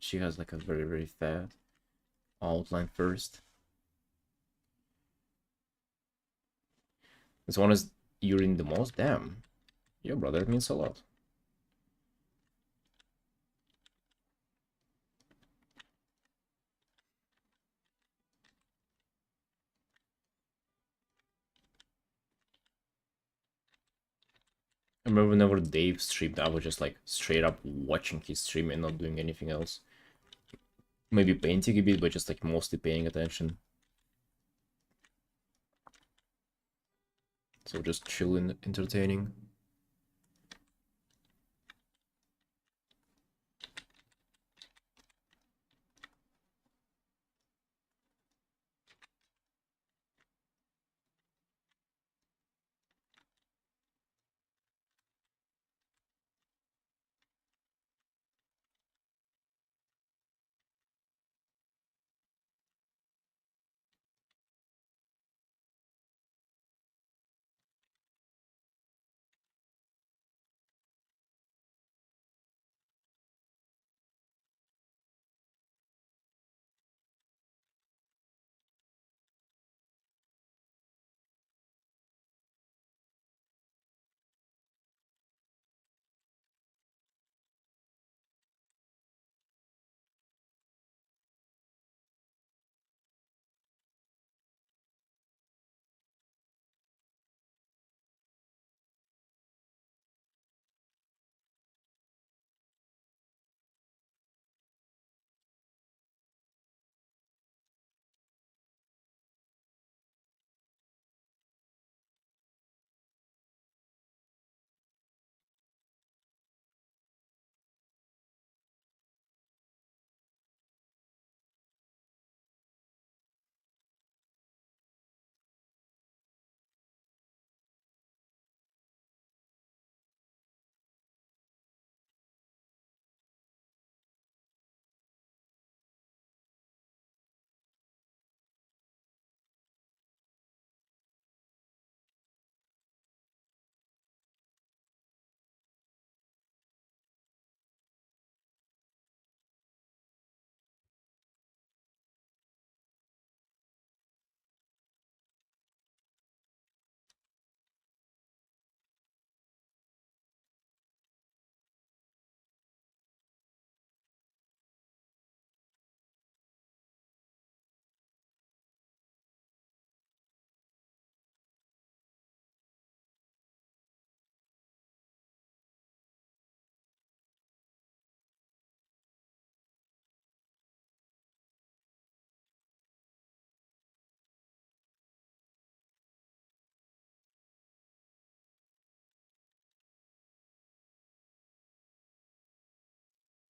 [SPEAKER 2] She has like a very fat outline first. As one as you're in the most, damn. Yeah, brother, it means a lot. I remember whenever Dave streamed, I was just like straight up watching his stream and not doing anything else. Maybe painting a bit, but just like mostly paying attention. So just chilling, entertaining.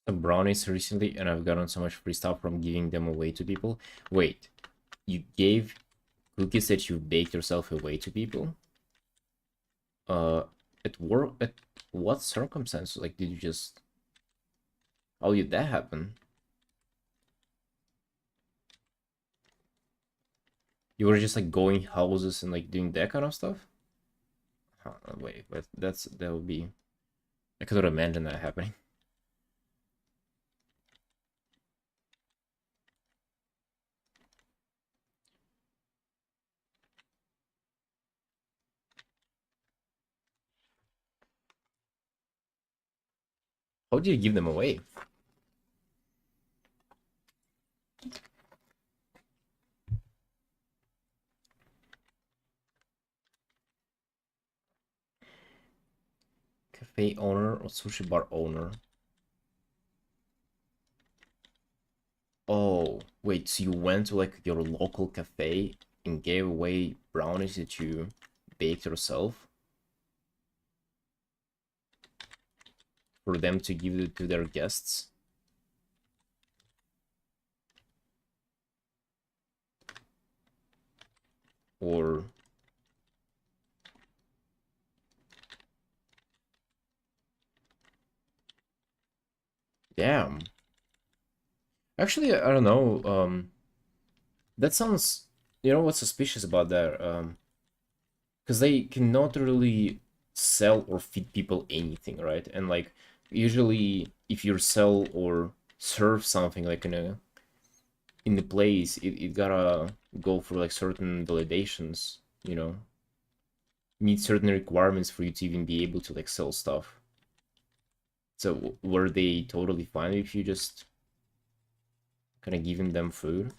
[SPEAKER 2] some brownies recently, and I've gotten so much free stuff from giving them away to people. Wait, you gave cookies that you baked yourself away to people? Uh, at work? At what circumstances? Like, did you just... How did that happen? You were just like going houses and like doing that kind of stuff? Huh, wait, but that would be... I could imagine that happening. How do you give them away? Cafe owner or sushi bar owner? Oh, wait, so you went to like your local cafe and gave away brownies that you baked yourself for them to give it to their guests? Or... Damn. Actually, I don't know. That sounds... You know what's suspicious about that? Because they cannot really sell or feed people anything, right? And like usually, if you sell or serve something like in the place, it gotta go for like certain validations, you know, meet certain requirements for you to even be able to like sell stuff. So were they totally fine if you just kind of giving them food?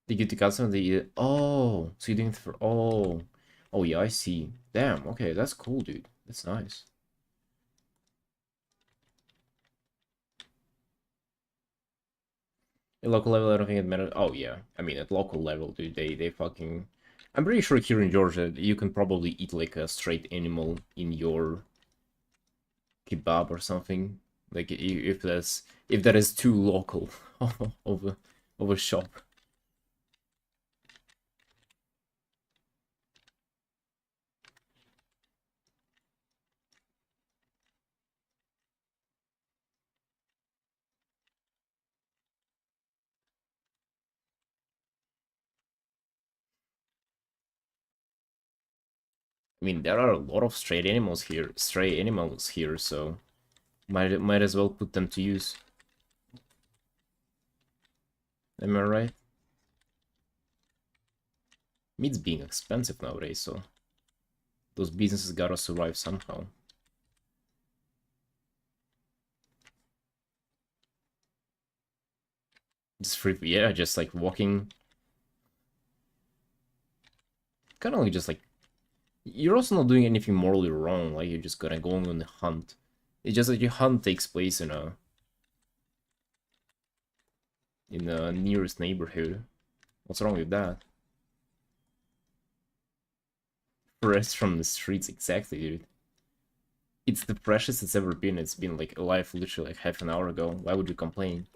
[SPEAKER 2] They get the customer, they eat it. Oh, so you didn't for... Oh. Oh yeah, I see. Damn, okay, that's cool, dude. That's nice. At local level, I don't think it matters. Oh yeah, I mean at local level, dude, they fucking... I'm pretty sure here in Georgia, you can probably eat like a straight animal in your kebab or something. Like if that is too local of a shop. I mean, there are a lot of stray animals here, so might as well put them to use. Am I right? Meat's being expensive nowadays, so those businesses gotta survive somehow. Just free, yeah, just like walking. Kind of like just like you're also not doing anything morally wrong. Like you're just gonna go on the hunt. It's just that your hunt takes place in a nearest neighborhood. What's wrong with that? Fresh from the streets, exactly, dude. It's the freshest it's ever been. It's been like alive literally like half an hour ago. Why would you complain?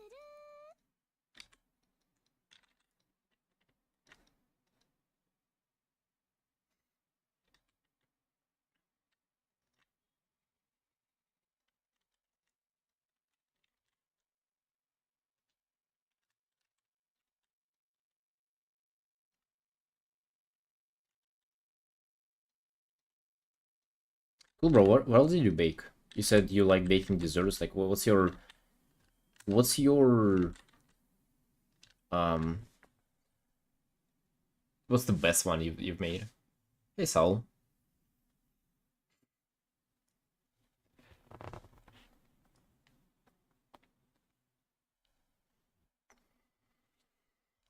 [SPEAKER 2] Cool, bro. What else did you bake? You said you like baking desserts. Like, what's your um what's the best one you've made? Hey, Saul.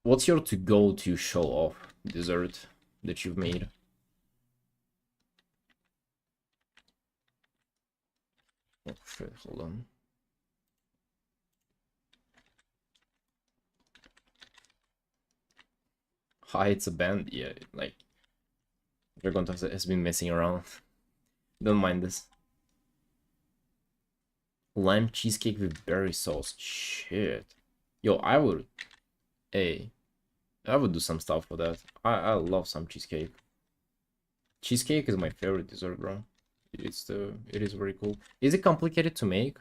[SPEAKER 2] What's your to-go to show off dessert that you've made? Oh shit, hold on. Hi, it's a band. Yeah, like Dragon has been messing around. Don't mind this. Lime cheesecake with berry sauce. Shit. Yo, I would. Hey, I would do some stuff for that. I love some cheesecake. Cheesecake is my favorite dessert, bro. It is very cool. Is it complicated to make?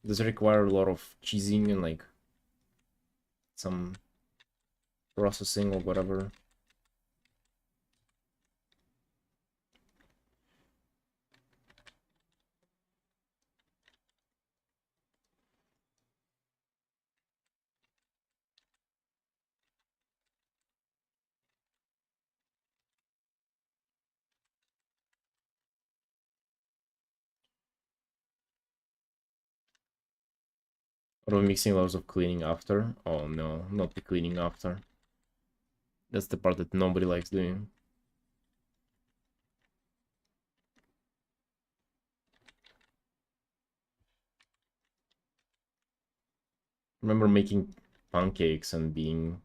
[SPEAKER 2] Does it require a lot of cheesing and like some processing or whatever? What about mixing lots of cleaning after? Oh no, not the cleaning after. That's the part that nobody likes doing. Remember making pancakes and being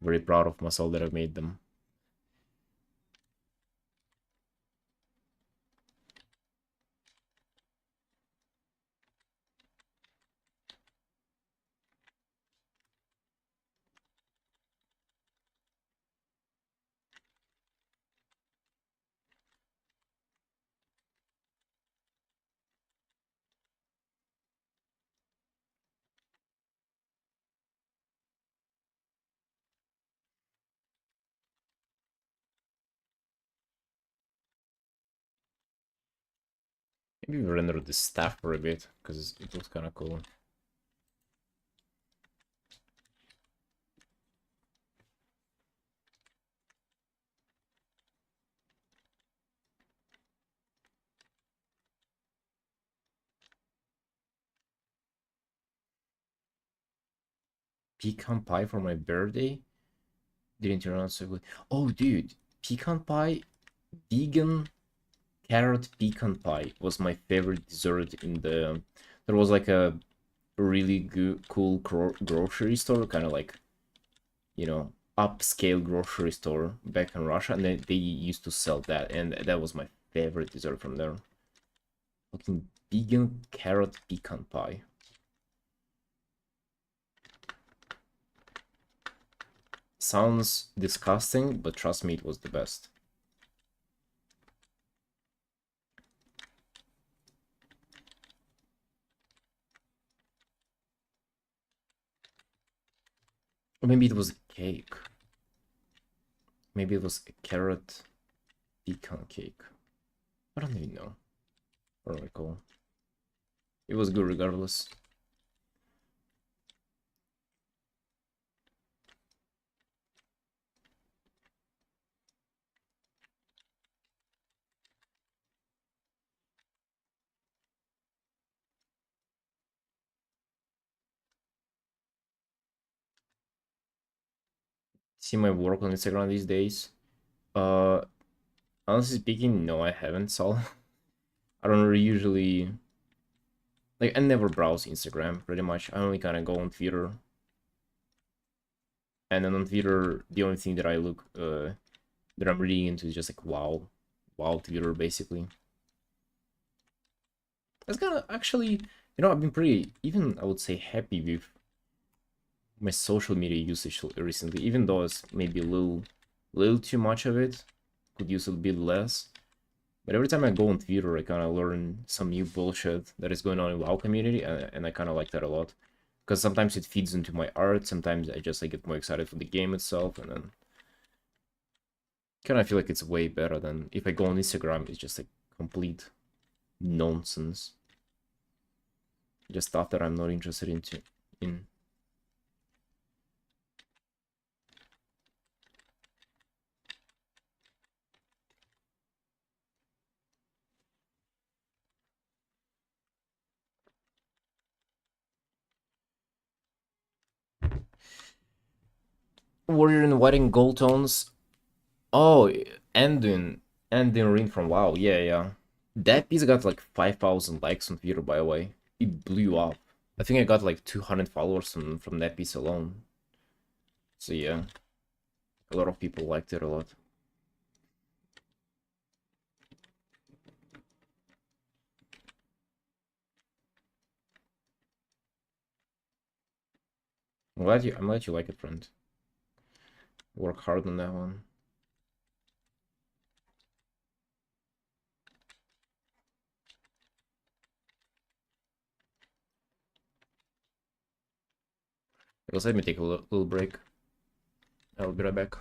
[SPEAKER 2] very proud of myself that I made them. Maybe we render the staff for a bit, because it looks kind of cool. Pecan pie for my birthday? Didn't turn out so good. Oh, dude, pecan pie, vegan carrot pecan pie was my favorite dessert in the... There was like a really good, cool grocery store, kind of like, you know, upscale grocery store back in Russia, and they used to sell that, and that was my favorite dessert from there. Fucking vegan carrot pecan pie. Sounds disgusting, but trust me, it was the best. Or maybe it was a cake. Maybe it was a carrot pecan cake. I don't even know. I don't recall. It was good regardless. See my work on Instagram these days? Uh, Honestly speaking, no, I haven't, so I don't really usually... Like, I never browse Instagram, pretty much. I only kind of go on Twitter. And then on Twitter, the only thing that I look, that I'm reading into is just like, wow. Wow, Twitter, basically. That's kind of, actually, you know, I've been pretty, even, I would say, happy with my social media usage recently, even though it's maybe a little too much of it. Could use a bit less. But every time I go on Twitter, I kind of learn some new bullshit that is going on in WoW community, and I kind of like that a lot. Because sometimes it feeds into my art, sometimes I just like get more excited for the game itself, and then kind of feel like it's way better than if I go on Instagram. It's just like complete nonsense, just stuff that I'm not interested in. Warrior in white and gold tones. Oh, Endin Ring from WoW. Yeah, yeah. That piece got like 5,000 likes on Twitter, by the way. It blew up. I think I got like 200 followers from that piece alone. So yeah, a lot of people liked it a lot. I'm glad you like it, friend. Work hard on that one. Let me take a little break. I'll be right back.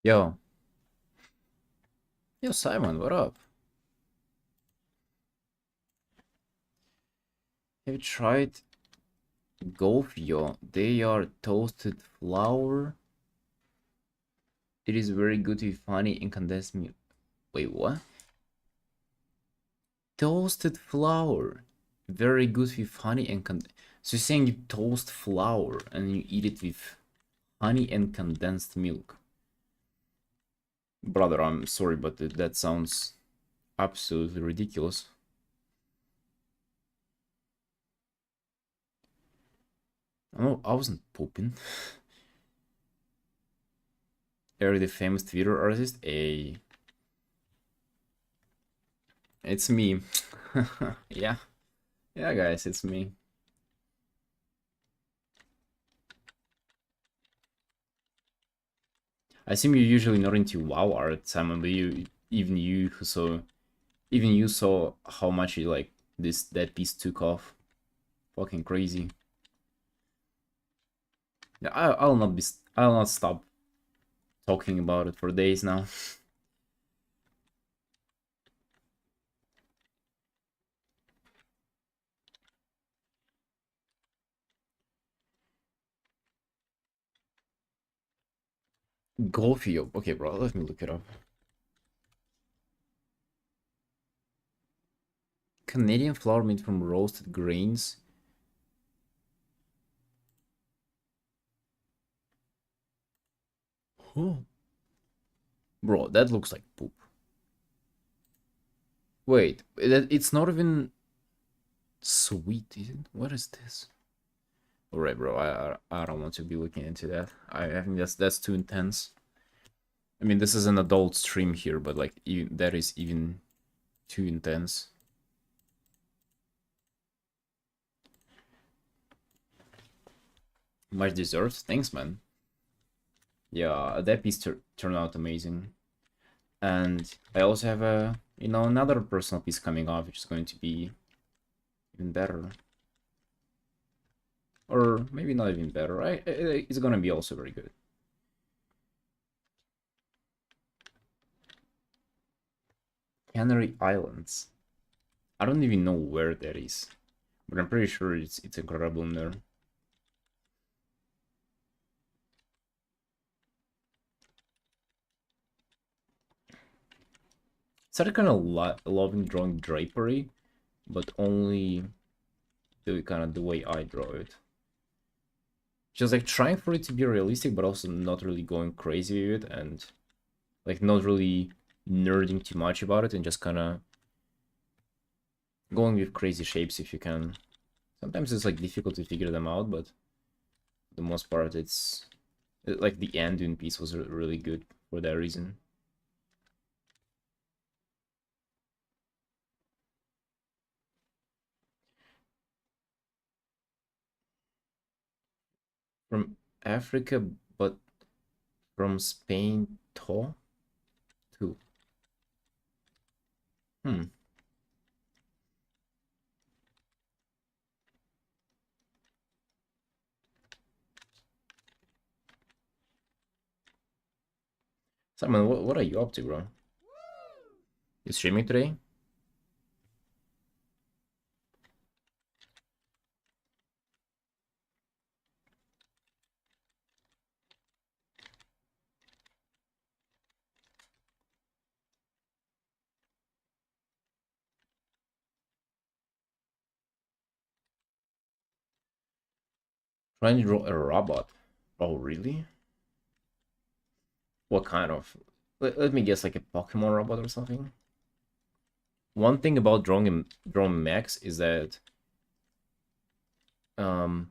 [SPEAKER 2] Yo, yo, Simon, what up? Have you tried Gofio? They are toasted flour. It is very good with honey and condensed milk. Wait, what? Toasted flour. Very good with honey and So you're saying you toast flour and you eat it with honey and condensed milk? Brother, I'm sorry, but that sounds absolutely ridiculous. Oh, I wasn't pooping. Are the famous Twitter artist? It's me. Yeah, yeah, guys, it's me. I assume you're usually not into WoW art, Simon, but even you saw how much you like that piece took off. Fucking crazy. Yeah, I'll not stop talking about it for days now. Golfio. Okay, bro, let me look it up. Canadian flour made from roasted grains. Huh. Bro, that looks like poop. Wait, it's not even sweet, is it? What is this? Alright, bro, I don't want to be looking into that. I think that's too intense. I mean, this is an adult stream here, but like, that is even too intense. Much deserved. Thanks, man. Yeah, that piece turned out amazing. And I also have another personal piece coming off, which is going to be even better. Or maybe not even better, right? It's gonna be also very good. Canary Islands. I don't even know where that is, but I'm pretty sure it's incredible in there. Started kind of loving drawing drapery, but only the way I draw it. Just like trying for it to be realistic, but also not really going crazy with it, and like not really nerding too much about it, and just kind of going with crazy shapes if you can. Sometimes it's like difficult to figure them out, but for the most part, it's like the Anduin piece was really good for that reason. From Africa, but from Spain to. Hmm. Simon, what are you up to, bro? You streaming today? Trying to draw a robot. Oh, really? What kind of? Let me guess, like a Pokemon robot or something? One thing about drawing mechs is that um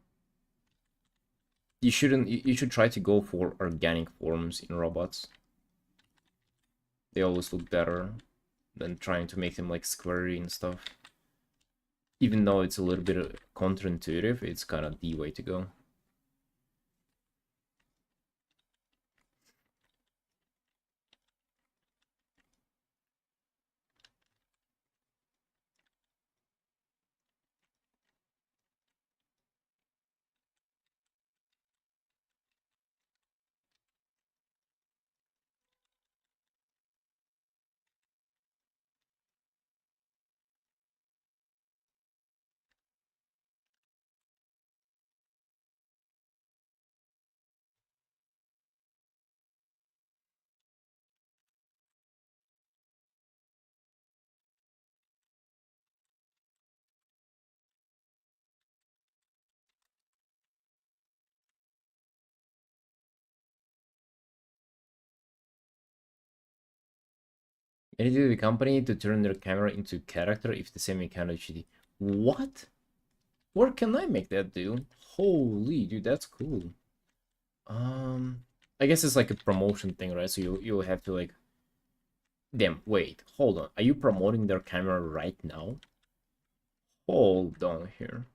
[SPEAKER 2] you should try to go for organic forms in robots. They always look better than trying to make them like squarey and stuff. Even though it's a little bit counterintuitive, it's kind of the way to go. Edited the company to turn their camera into character if the same encounter is shitty. What? Where can I make that deal? Holy dude, that's cool. I guess it's like a promotion thing, right? So you'll have to like. Damn, wait, hold on. Are you promoting their camera right now? Hold on here.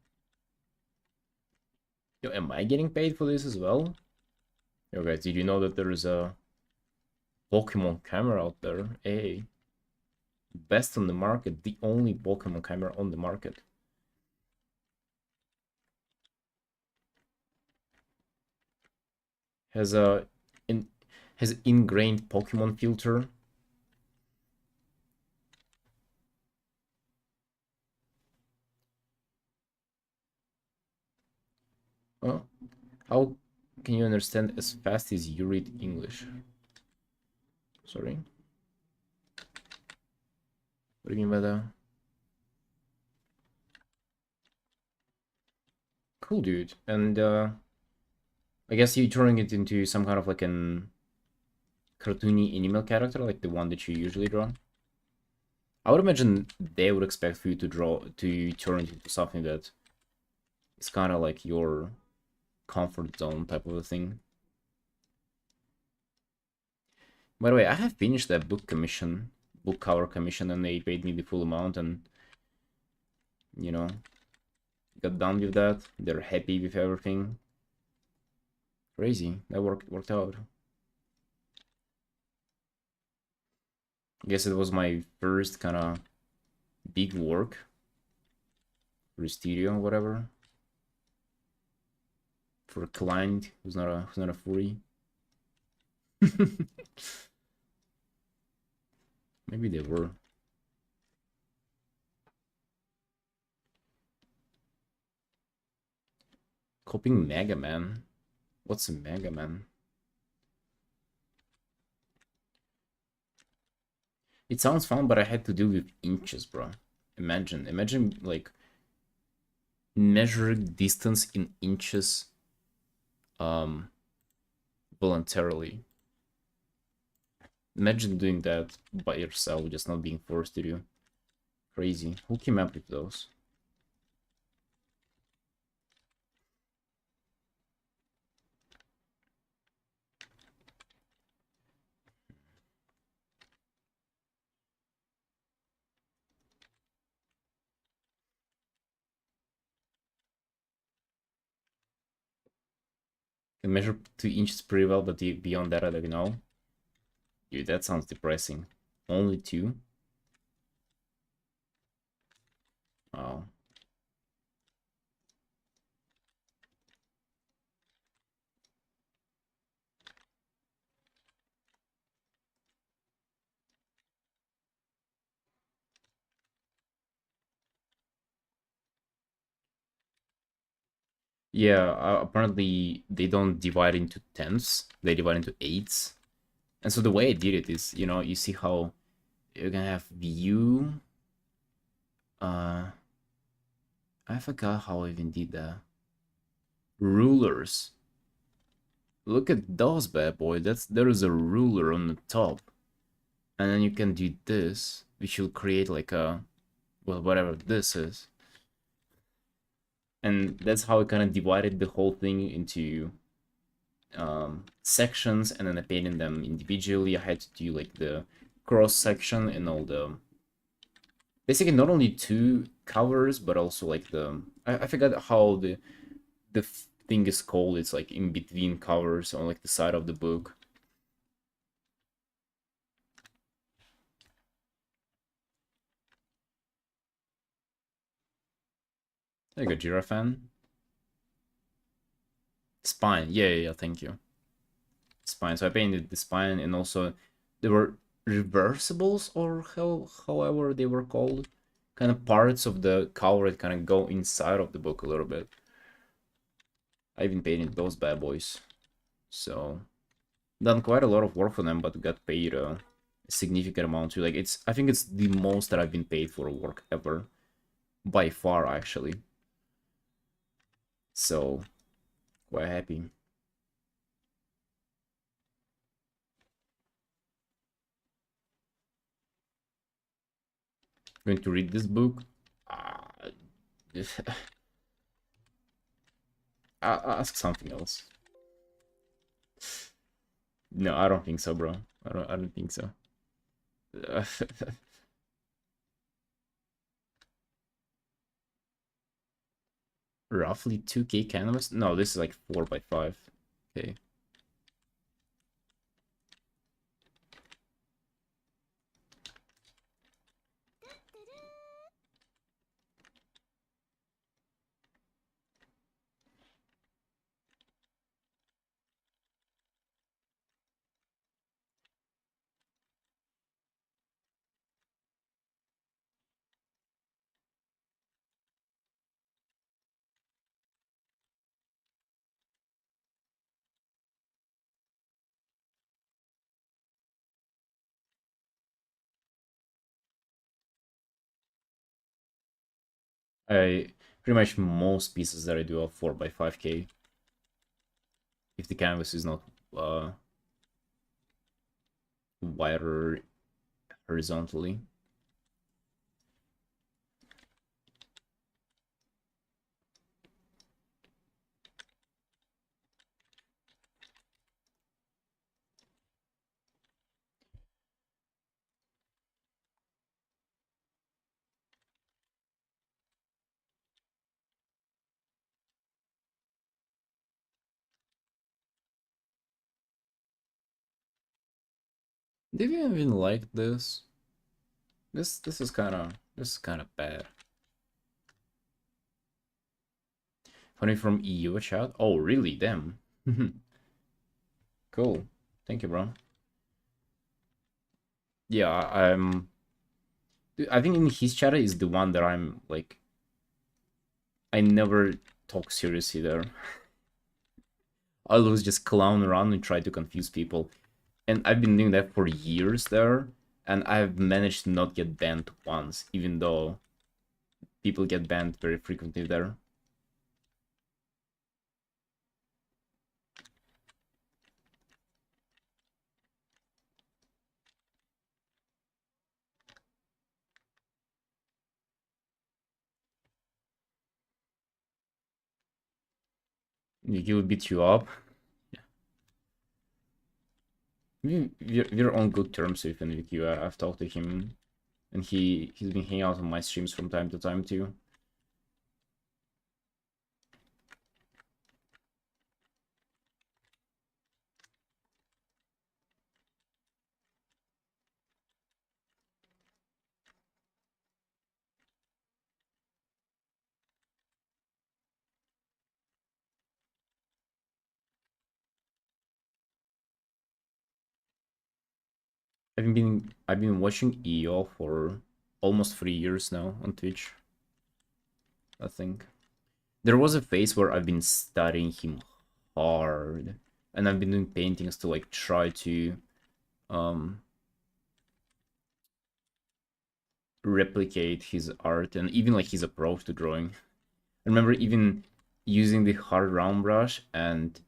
[SPEAKER 2] Yo, am I getting paid for this as well? Yo guys, did you know that there is a Pokemon camera out there? Hey, best on the market, the only Pokemon camera on the market. Has a in has ingrained Pokemon filter. Oh, how can you understand as fast as you read English? Sorry. What do you mean by that? Cool, dude. And I guess you're turning it into some kind of like an cartoony animal character, like the one that you usually draw. I would imagine they would expect for you to turn it into something that is kind of like your comfort zone type of a thing. By the way, I have finished that book cover commission, and they paid me the full amount, and you know, got done with that. They're happy with everything. Crazy. That worked out. I guess it was my first kind of big work for a studio, whatever. For a client who's not a furry. Maybe they were. Copying Mega Man. What's a Mega Man? It sounds fun, but I had to deal with inches, bro. Imagine like measuring distance in inches um voluntarily. Imagine doing that by yourself, just not being forced to do. Crazy. Who came up with those? Can measure 2 inches pretty well, but beyond that, I don't know. Dude, that sounds depressing. Only 2? Wow. Yeah, apparently they don't divide into tenths, they divide into eighths. And so the way I did it is, you see how you can have view. I forgot how I even did that. Rulers. Look at those bad boy. There is a ruler on the top. And then you can do this, which will create like a, well, whatever this is. And that's how I kind of divided the whole thing into sections, and then I painted them individually. I had to do like the cross section and all the, basically not only 2 covers, but also like the, I forgot how the thing is called. It's like in between covers on like the side of the book. There you go, Girafan. Spine. Yeah, thank you. Spine. So I painted the spine, and also there were reversibles, or however they were called. Kind of parts of the cover that kind of go inside of the book a little bit. I even painted those bad boys. So done quite a lot of work for them, but got paid a significant amount too. Like I think it's the most that I've been paid for work ever, by far actually. So quite happy. Going to read this book? I'll ask something else. No, I don't think so, bro. I don't think so. Roughly 2k canvas? No, this is like 4x5. Okay. I pretty much most pieces that I do are 4x5k. If the canvas is not wider horizontally. Did you even like this? This is kind of bad. Funny from EU chat. Oh really? Damn. Cool. Thank you, bro. Yeah, I think in his chat is the one that I'm like. I never talk seriously there. I always just clown around and try to confuse people. And I've been doing that for years there, and I've managed to not get banned once, even though people get banned very frequently there. He will beat you up. We're on good terms with NVQ. I've talked to him, and he's been hanging out on my streams from time to time too. I've been watching EO for almost 3 years now on Twitch. I think there was a phase where I've been studying him hard, and I've been doing paintings to like try to replicate his art and even like his approach to drawing. I remember even using the hard round brush, and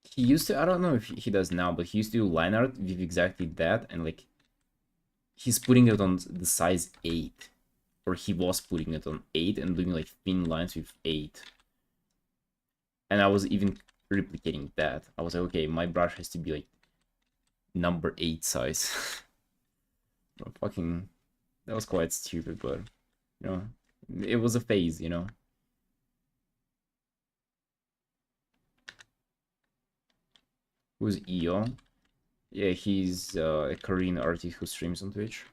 [SPEAKER 2] he used to, I don't know if he does now, but he used to do line art with exactly that, and like he's putting it on the size 8, or he was putting it on 8 and doing like thin lines with 8. And I was even replicating that. I was like, okay, my brush has to be like number 8 size. Fucking, that was quite stupid, but you know, it was a phase, you know. Who's EO? Yeah, he's a Korean artist who streams on Twitch.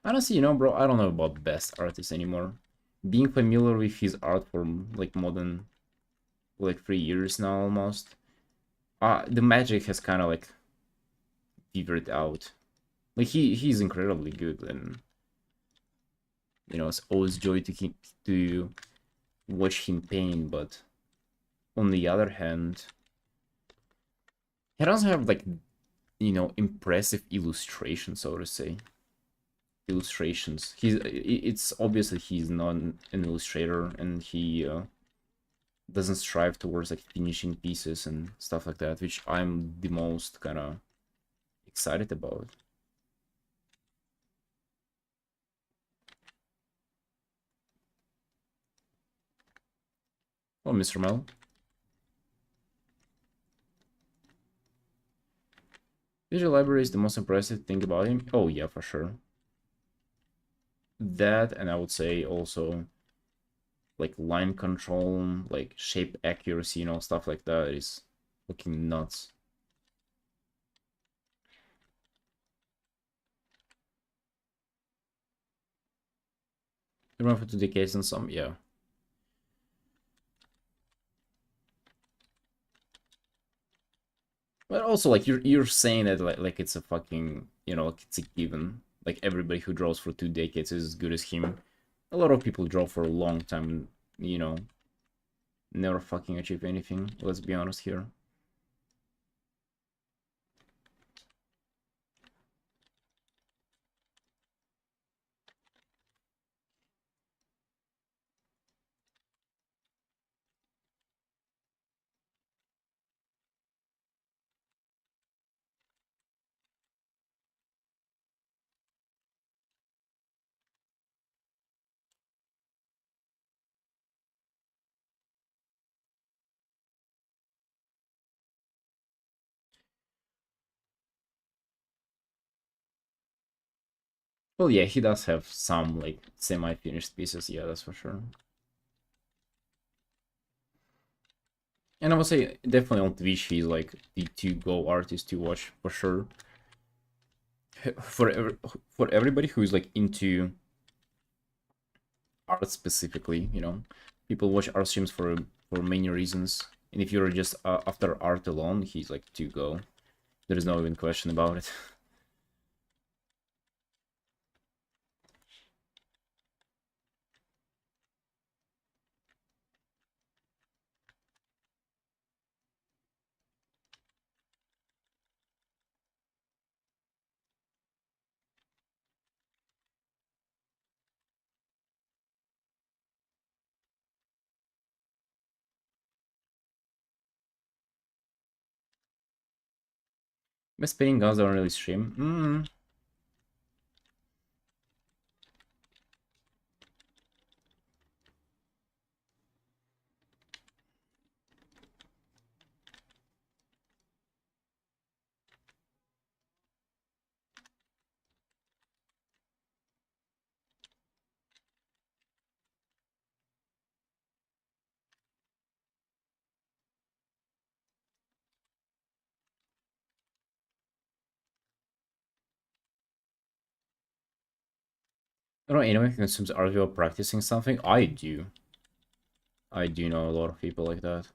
[SPEAKER 2] Honestly, you know, bro, I don't know about best artists anymore. Being familiar with his art for like more than like 3 years now almost, the magic has kind of like fevered out. Like he's incredibly good, and you know it's always joy to watch him paint. But on the other hand, he doesn't have like, you know, impressive illustrations, so to say. Illustrations. It's obviously he's not an illustrator, and he doesn't strive towards like finishing pieces and stuff like that, which I'm the most kind of excited about. Oh, Mr. Mel. Visual library is the most impressive thing about him. Oh yeah, for sure. That, and I would say also like line control, like shape accuracy, stuff like that is looking nuts. Run for 2 decades and some, yeah. But also, like you're saying that like it's a fucking like it's a given. Like everybody who draws for 2 decades is as good as him. A lot of people draw for a long time, and never fucking achieve anything. Let's be honest here. Well, yeah, he does have some like semi-finished pieces. Yeah, that's for sure. And I would say definitely on Twitch he's like the to-go artist to watch for sure. For for everybody who's like into art specifically, people watch art streams for many reasons. And if you're just after art alone, he's like to go. There is no even question about it. Best painting guns don't really stream. I don't know anyone who consumes art while practicing something. I do. I do know a lot of people like that.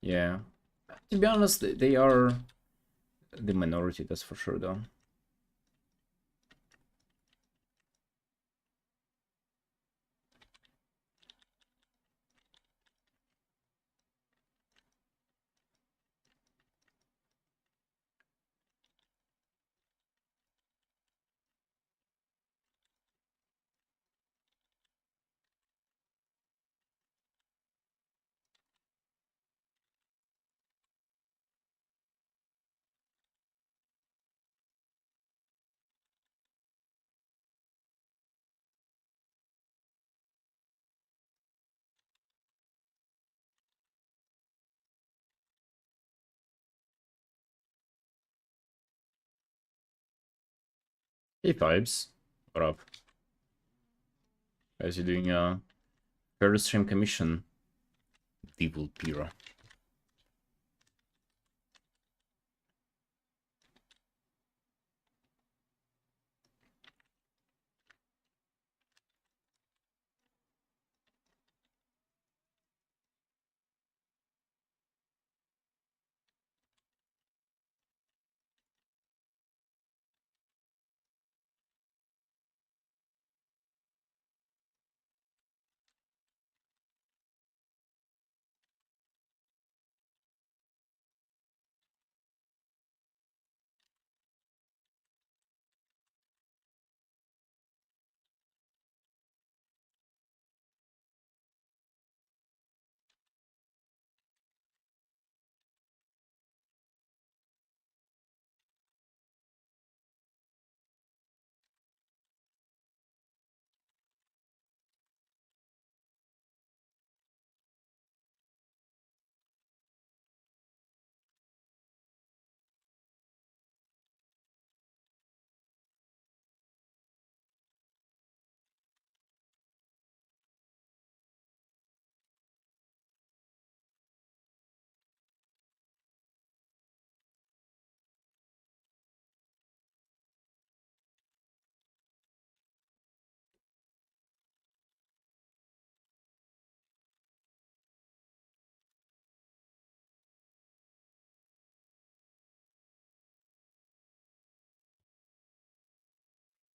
[SPEAKER 2] Yeah. To be honest, they are the minority, that's for sure, though. Hey, Vibes. What up? Guys, you doing a third stream commission? Devil Pira.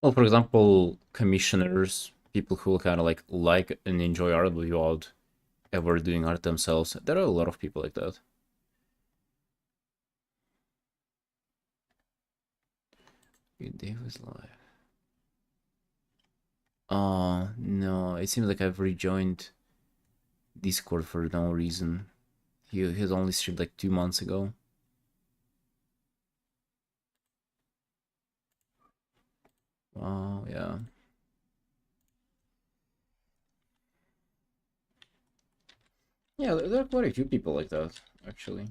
[SPEAKER 2] Well, for example, commissioners, people who kind of like and enjoy art without ever doing art themselves. There are a lot of people like that. Dave was live. Oh no, it seems like I've rejoined Discord for no reason. He has only streamed like 2 months ago. Oh yeah. Yeah, there are quite a few people like that, actually.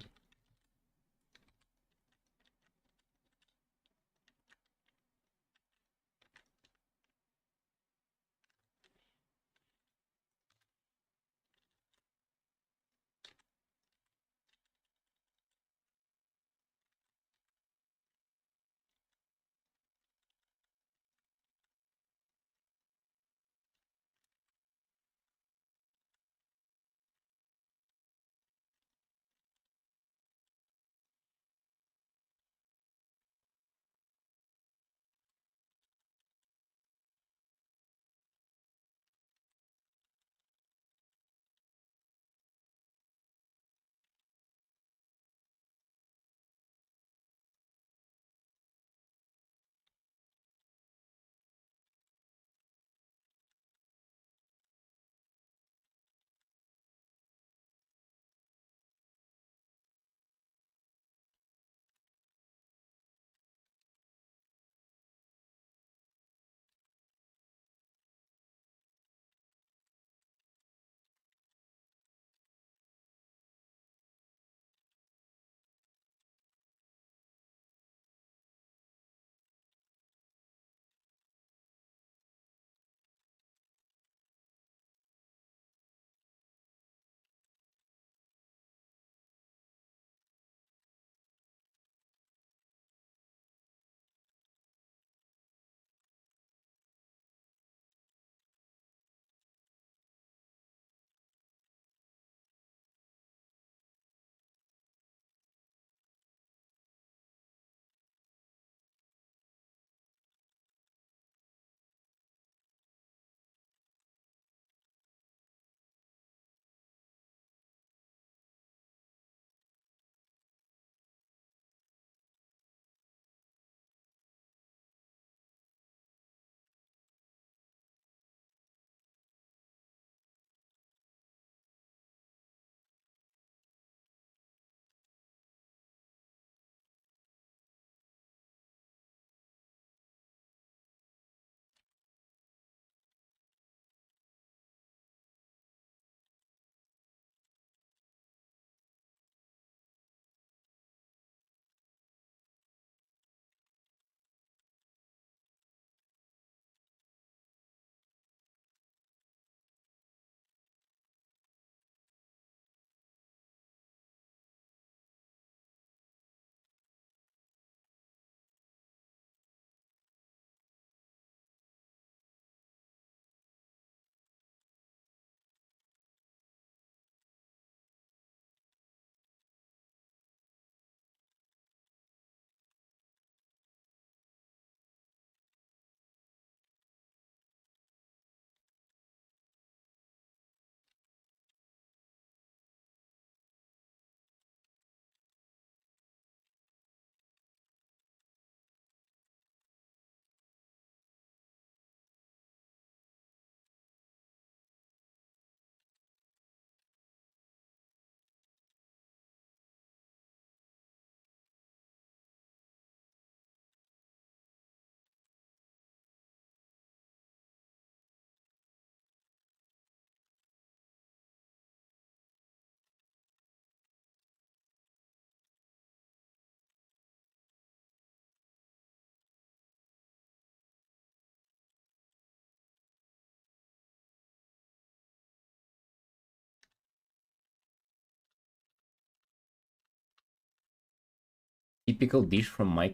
[SPEAKER 2] Typical dish from my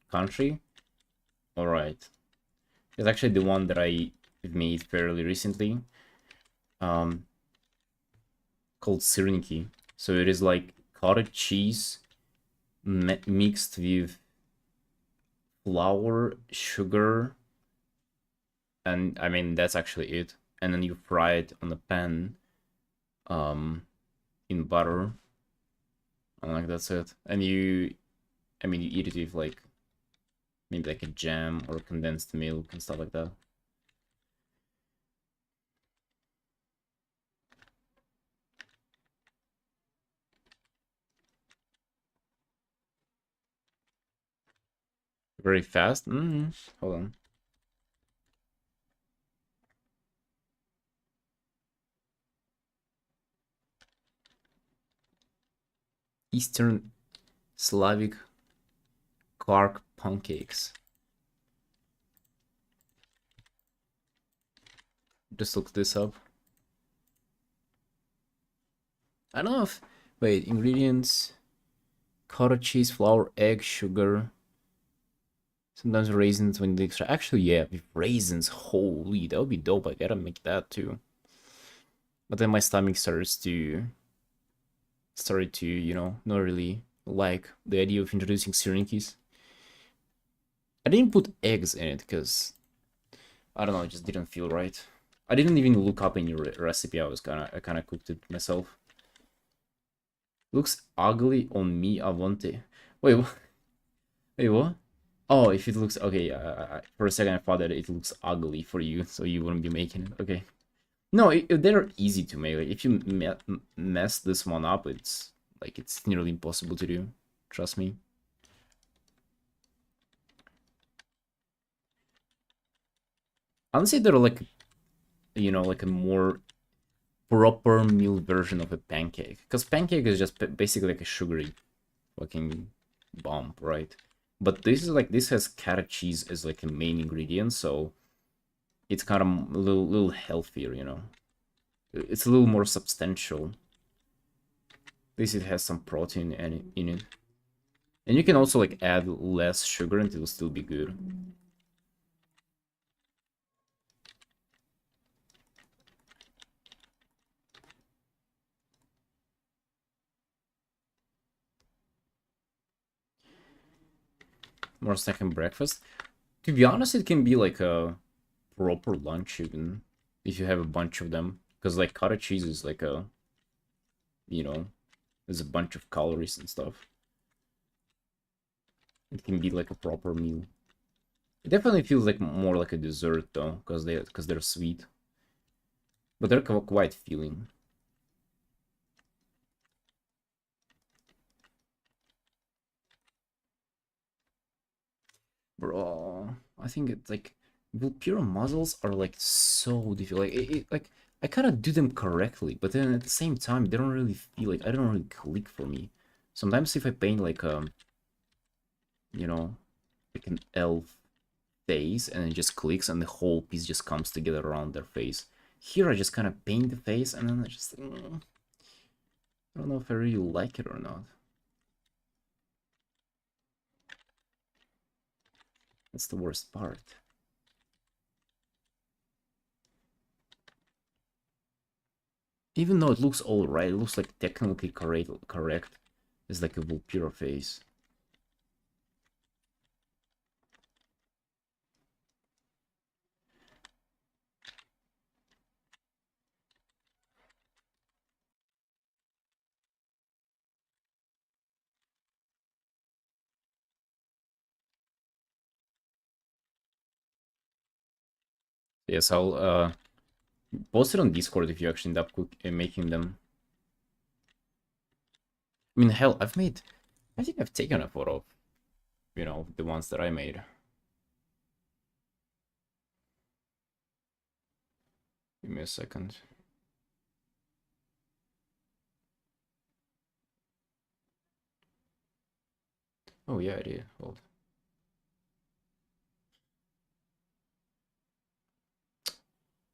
[SPEAKER 2] country. All right, it's actually the one that I made fairly recently. Um, called sirniki. So it is like cottage cheese mixed with flour, sugar, and I mean that's actually it. And then you fry it on the pan, um, in butter, and like that's it. And I mean, you eat it with like maybe like a jam or condensed milk and stuff like that. Very fast. Hold on. Eastern Slavic Quark pancakes. Just look this up. I don't know if. Wait, ingredients: cottage cheese, flour, egg, sugar. Sometimes raisins when they extra. Actually, yeah, with raisins. Holy, that would be dope. I gotta make that too. But then my stomach started to, not really like the idea of introducing syringes. I didn't put eggs in it because I don't know, it just didn't feel right. I didn't even look up any recipe. I kind of cooked it myself. Looks ugly on me, Avante. Wait, wait, what? Oh, if it looks okay, for a second I thought that it looks ugly for you, so you wouldn't be making it. Okay. No, they're easy to make. Like, if you mess this one up, it's nearly impossible to do. Trust me. Honestly, they're like, like a more proper meal version of a pancake. Because pancake is just basically like a sugary fucking bomb, right? But this has cottage cheese as like a main ingredient, so it's kind of a little healthier, It's a little more substantial. At least it has some protein in it. And you can also like add less sugar and it'll still be good. More snack and breakfast. To be honest, it can be like a proper lunch even if you have a bunch of them. Because like cottage cheese is like you know, there's a bunch of calories and stuff. It can be like a proper meal. It definitely feels like more like a dessert though, because they're sweet, but they're quite filling. Bro, I think it's like Vulpira muzzles are like so difficult. Like I kind of do them correctly, but then at the same time they don't really feel like I don't really click for me. Sometimes if I paint like you know, like an elf face and it just clicks and the whole piece just comes together around their face. Here I just kind of paint the face and then I just I don't know if I really like it or not. That's the worst part. Even though it looks alright, it looks like technically correct. It's like a Vulpira face. Yes, I'll post it on Discord if you actually end up making them. I mean, hell, I think I've taken a photo of, the ones that I made. Give me a second. Oh yeah, I did. Hold.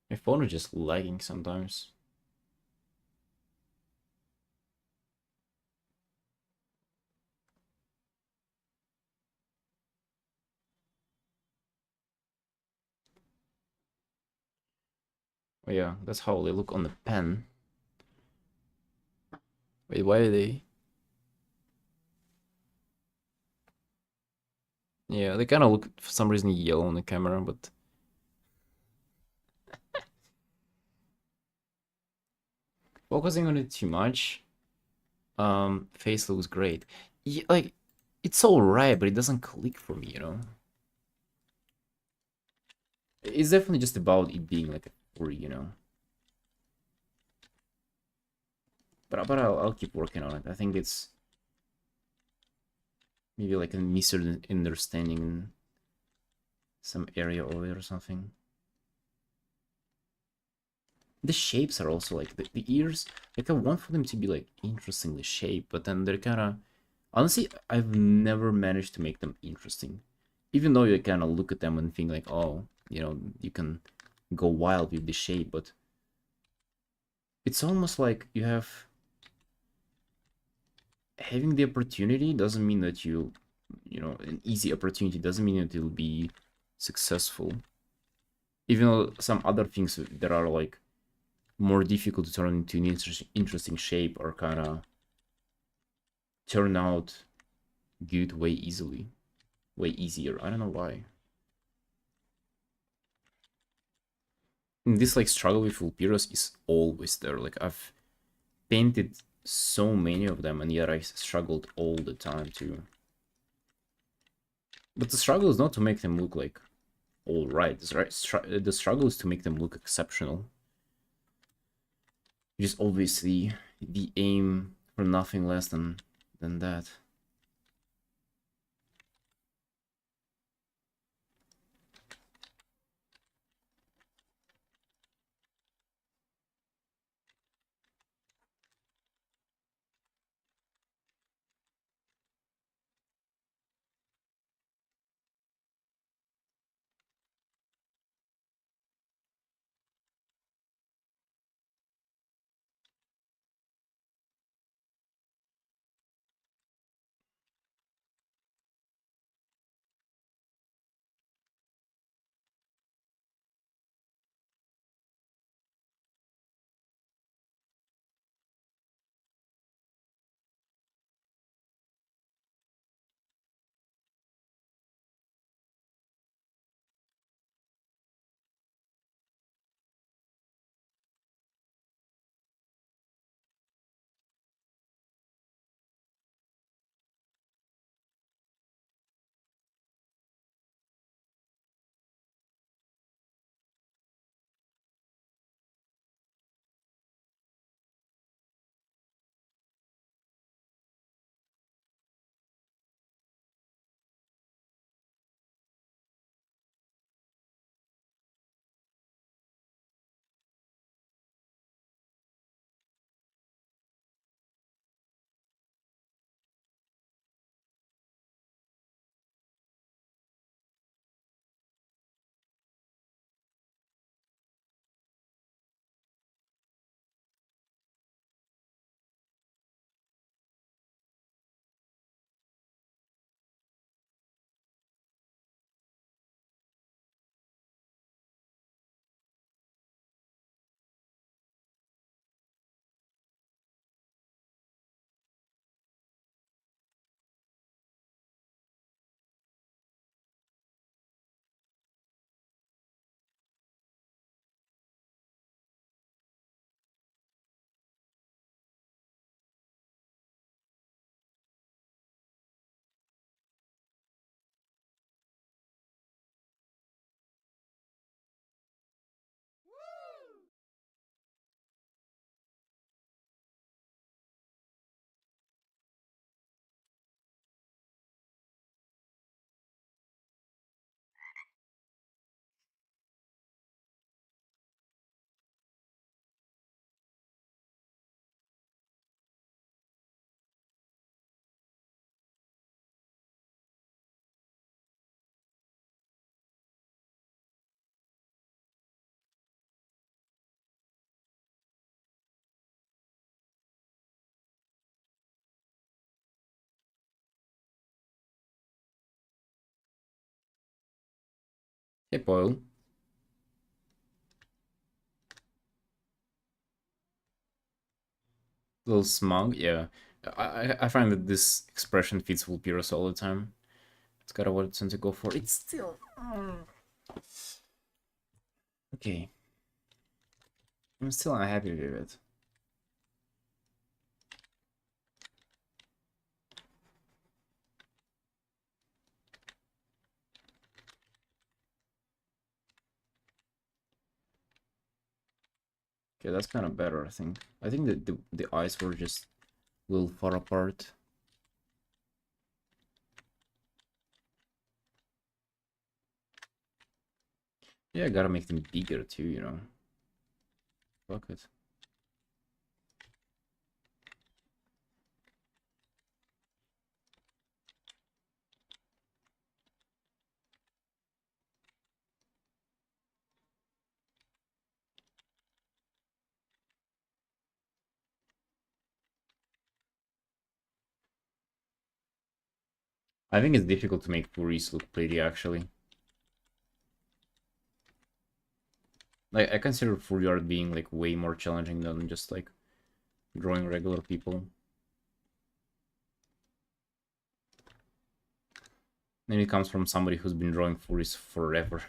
[SPEAKER 2] My phone is just lagging sometimes. Oh yeah, that's how they look on the pen. Wait, why are they? Yeah, they kind of look for some reason yellow on the camera, but focusing on it too much. Face looks great. Yeah, like it's alright, but it doesn't click for me, you know. It's definitely just about it being like a furry, you know. But I'll keep working on it. I think it's maybe like a misunderstanding in some area of it or something. The shapes are also like the ears. Like I want for them to be like interestingly shaped, but then they're kind of honestly I've never managed to make them interesting. Even though you kind of look at them and think like, oh, you know, you can go wild with the shape, but it's almost like you have having the opportunity doesn't mean that you know, an easy opportunity doesn't mean that you'll be successful. Even though some other things that are like more difficult to turn into an interesting shape or kind of turn out good way easily, way easier. I don't know why. And this like struggle with Vulpyrus is always there. Like I've painted so many of them, and yet I struggled all the time too. But the struggle is not to make them look like all right. The struggle is to make them look exceptional. Which is obviously the aim for nothing less than that. Hey, Boyle. Little smug, yeah. I find that this expression fits Vulpyrus all the time. It's kind of what it's tends to go for. It's still okay. I'm still unhappy with it. Okay, that's kind of better, I think. I think that the eyes were just a little far apart. Yeah, I gotta make them bigger too, you know. Fuck it. I think it's difficult to make furries look pretty, actually. Like, I consider furry art being, like, way more challenging than just, like, drawing regular people. And it comes from somebody who's been drawing furries forever.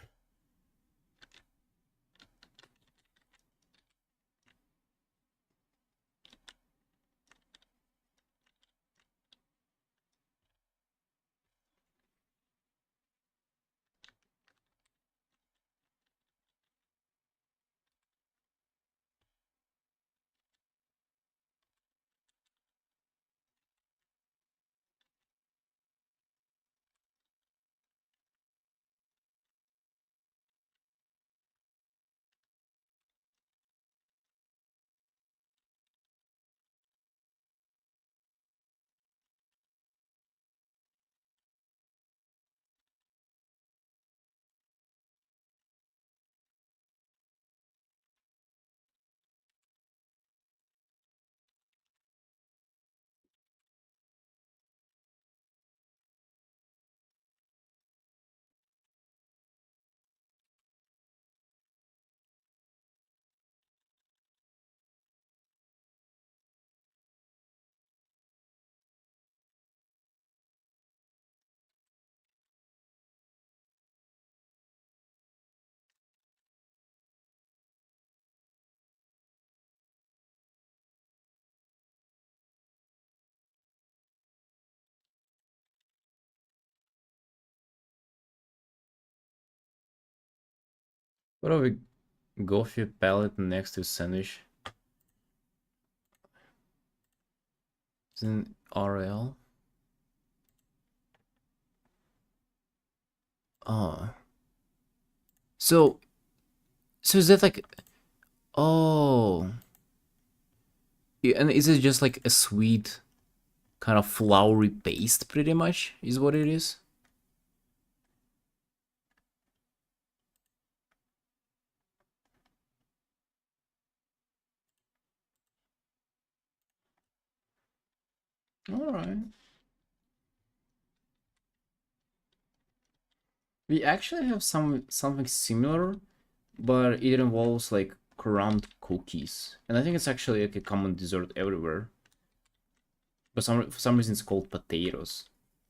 [SPEAKER 2] What do we go for your palette next to sandwich? It's in RL. Oh. So, so is that like, oh. Yeah, and is it just like a sweet kind of floury paste pretty much is what it is? All right. We actually have something similar, but it involves like ground cookies, and I think it's actually like a common dessert everywhere. But for some reason, it's called potatoes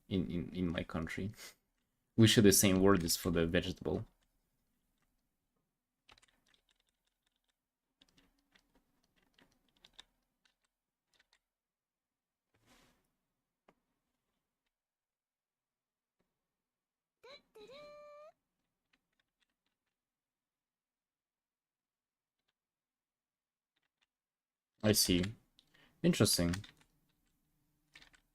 [SPEAKER 2] in my country. We should the same word is for the vegetable. I see. Interesting.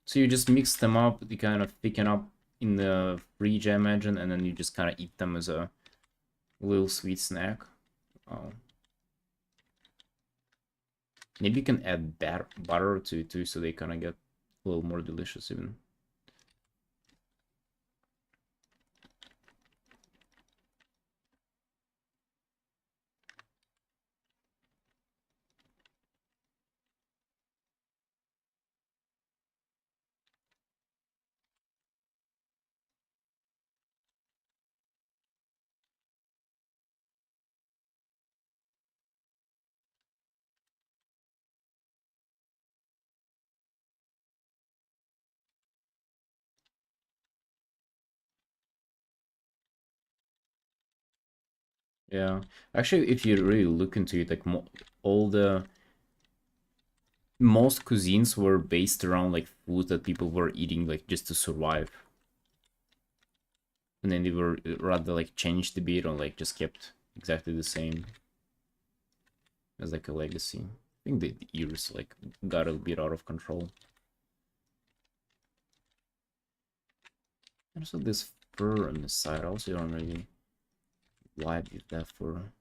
[SPEAKER 2] So you just mix them up, you kind of thicken up in the fridge, I imagine, and then you just kind of eat them as a little sweet snack. Oh. Maybe you can add butter to it too, so they kind of get a little more delicious even. Yeah, actually, if you really look into it, like all the most cuisines were based around like food that people were eating like just to survive, and then they were rather like changed a bit or like just kept exactly the same. as like a legacy. I think the ears like got a bit out of control. And also this fur on the side, I also don't really like that fur.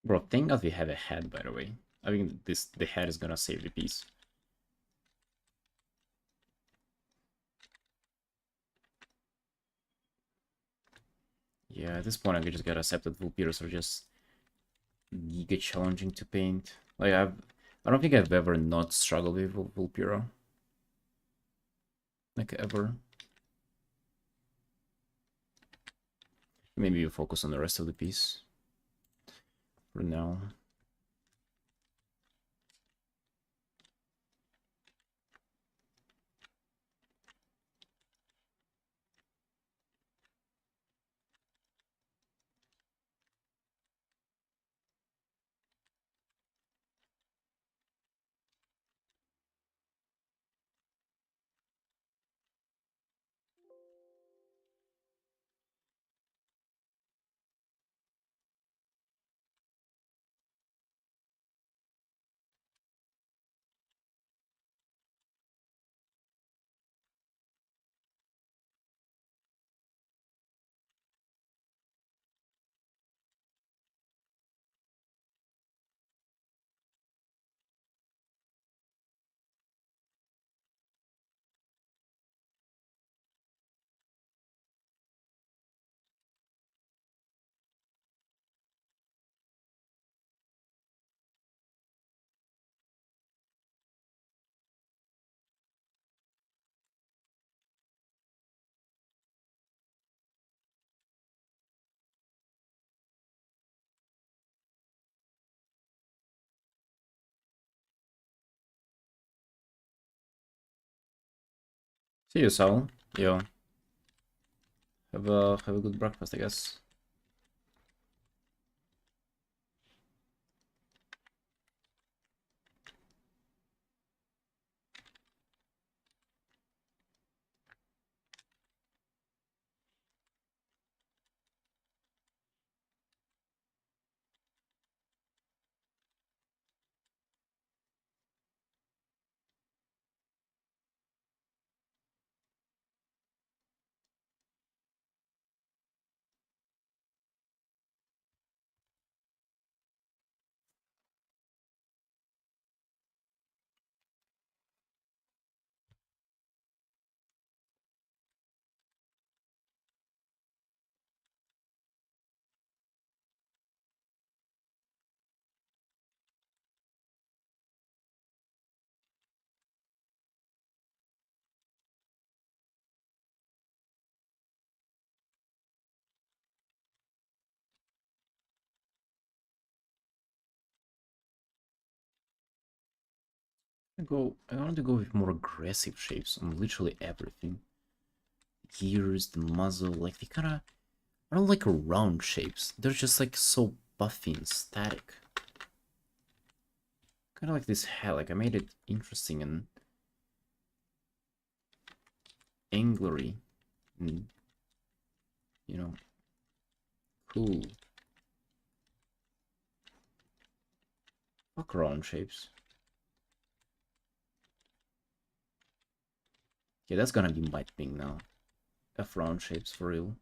[SPEAKER 2] Bro, thank God we have a head, by the way. I think the head is gonna save the piece. Yeah, at this point I just gotta accept that Vulpires are just giga challenging to paint. Like I don't think I've ever not struggled with Vulpira. Like ever. Maybe you focus on the rest of the piece for now. See you, Sal. Yo. Have a good breakfast, I guess. I want to go with more aggressive shapes on literally everything. Ears, the muzzle, like they kinda I don't like round shapes. They're just like so puffy and static. Kinda like this head, like I made it interesting and angry and you know cool. Fuck round shapes. Yeah, that's gonna be my thing now. F round shapes for real.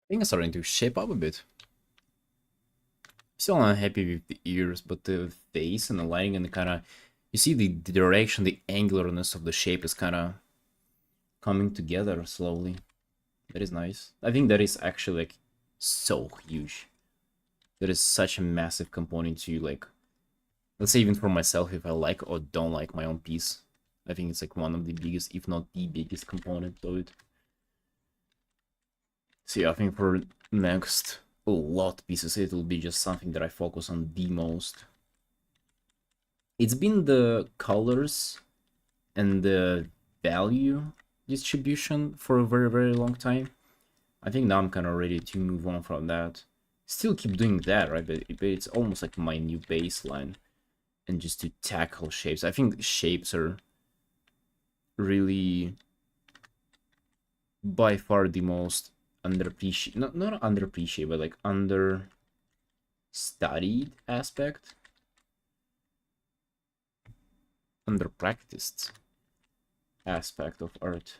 [SPEAKER 2] think it's starting to shape up a bit. Still not happy with the ears, but the face and the lighting and the kind of, you see the direction, the angularness of the shape is kind of coming together slowly. That is nice. I think that is actually like so huge. That is such a massive component to like, let's say even for myself, if I like or don't like my own piece. I think it's like one of the biggest, if not the biggest component of it. So yeah, I think for next a lot pieces, it will be just something that I focus on the most. It's been the colors and the value distribution for a very, very long time. I think now I'm kind of ready to move on from that. Still keep doing that, right? But it's almost like my new baseline. And just to tackle shapes. I think shapes are really by far the most underappreciated, not underappreciated, but like understudied aspect, underpracticed aspect of art.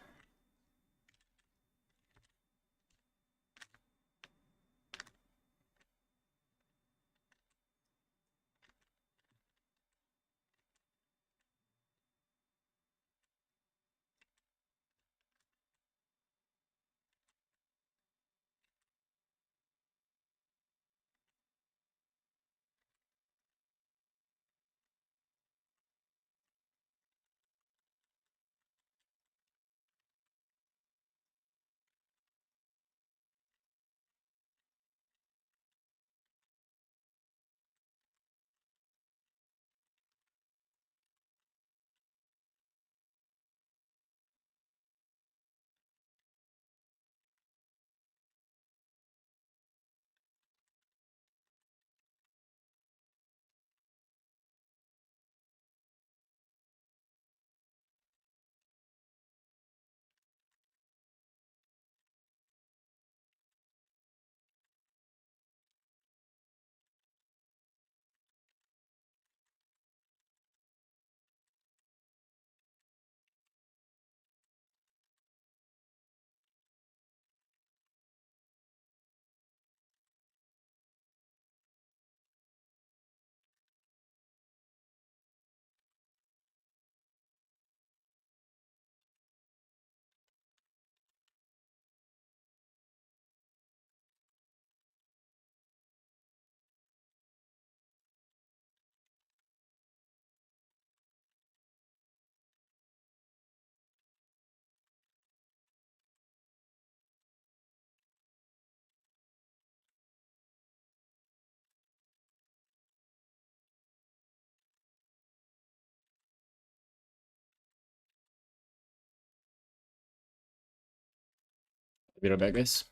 [SPEAKER 2] Be right back, guys.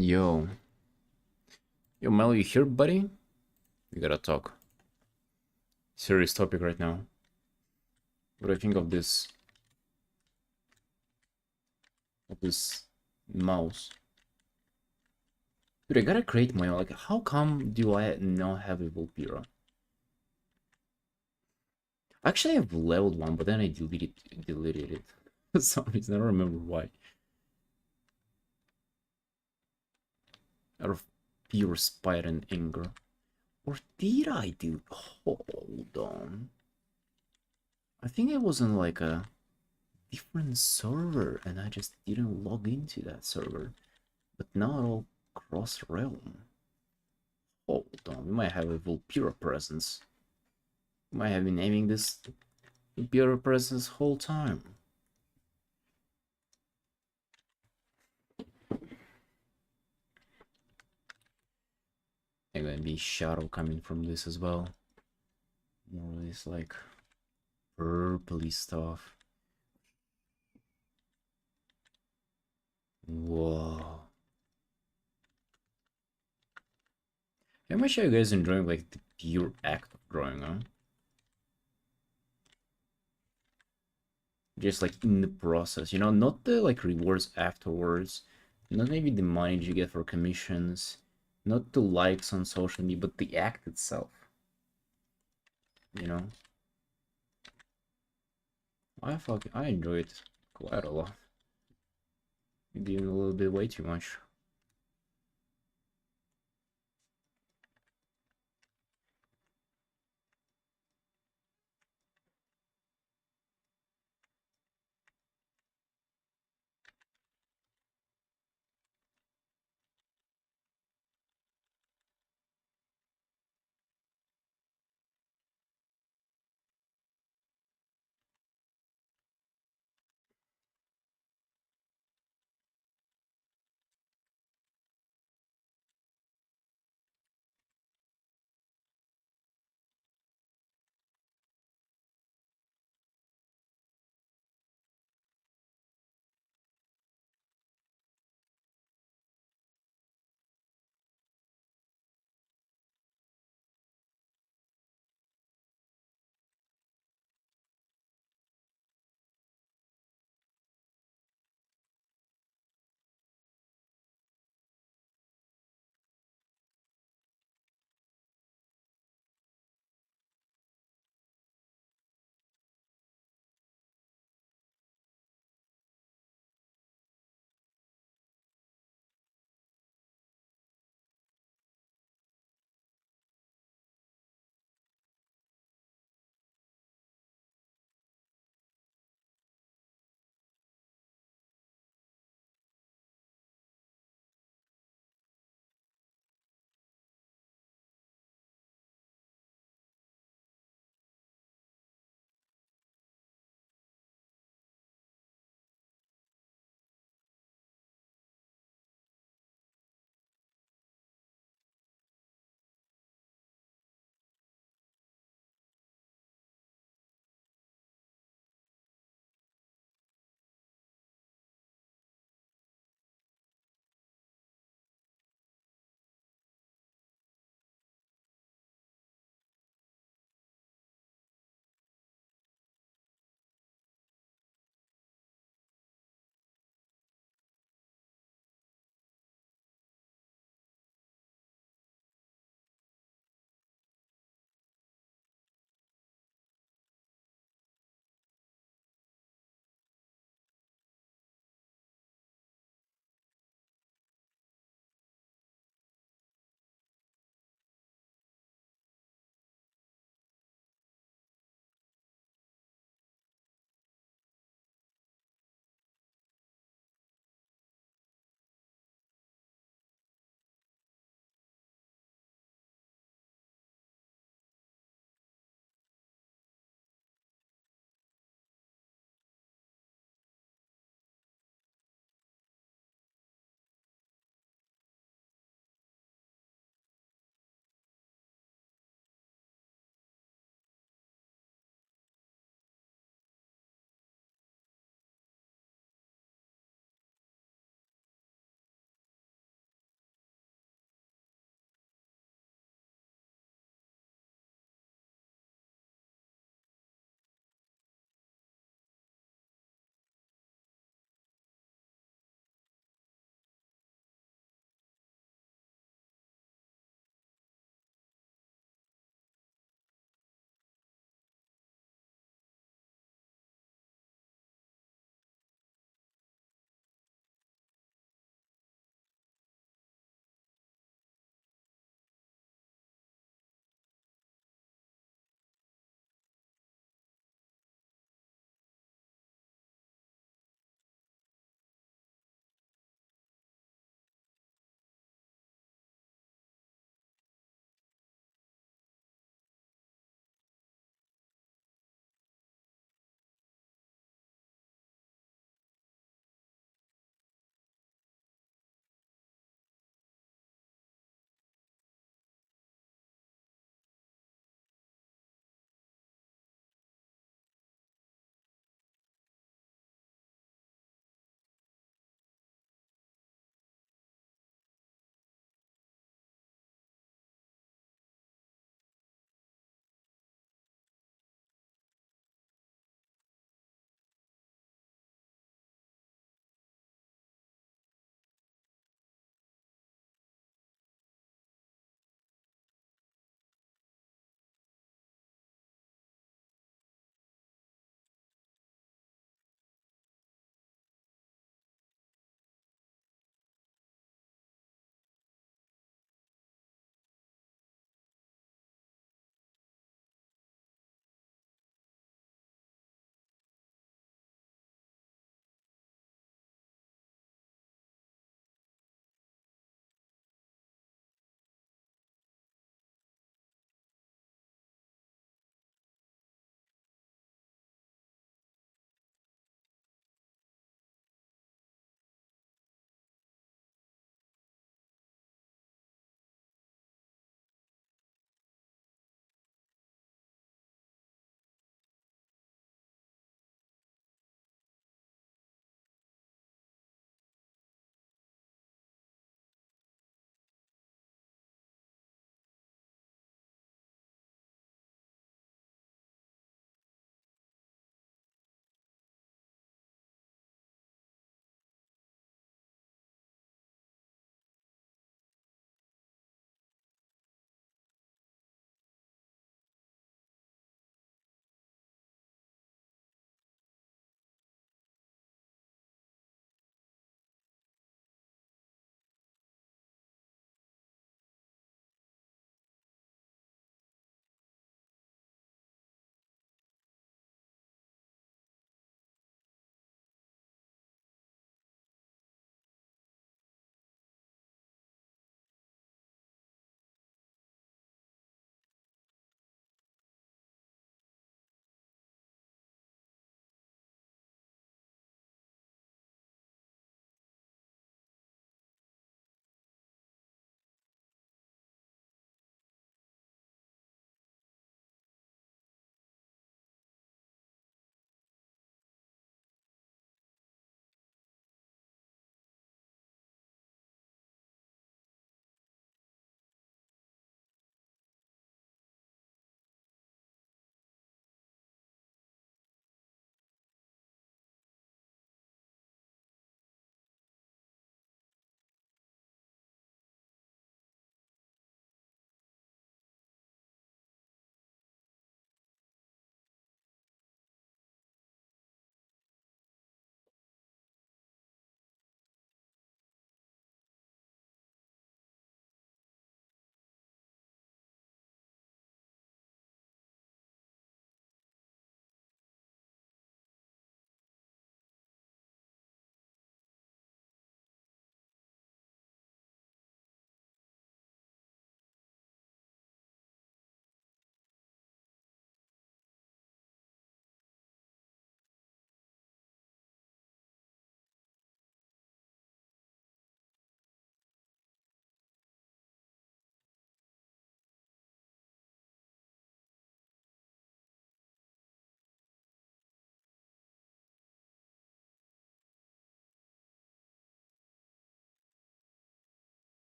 [SPEAKER 2] Yo. Yo, Mel, you here, buddy? We gotta talk. Serious topic right now. What do you think of this? Of this mouse? Dude, I gotta create my own. Like, how come do I not have a Volpira? Actually, I've leveled one, but then I deleted it. For some reason, I don't remember why. Out of pure spite and anger. Or did I do? Hold on. I think it was on like a different server and I just didn't log into that server. But now it all cross realm. Hold on, we might have a Vulpira presence. We might have been aiming this Vulpira presence whole time. And gonna be shadow coming from this as well. More of this like purpley stuff. Whoa. How much are you guys enjoying like the pure act of drawing, huh? Just like in the process, you know, not the like rewards afterwards, not maybe the money you get for commissions, not the likes on social media, but the act itself, you know. I enjoy it quite a lot, maybe even a little bit way too much.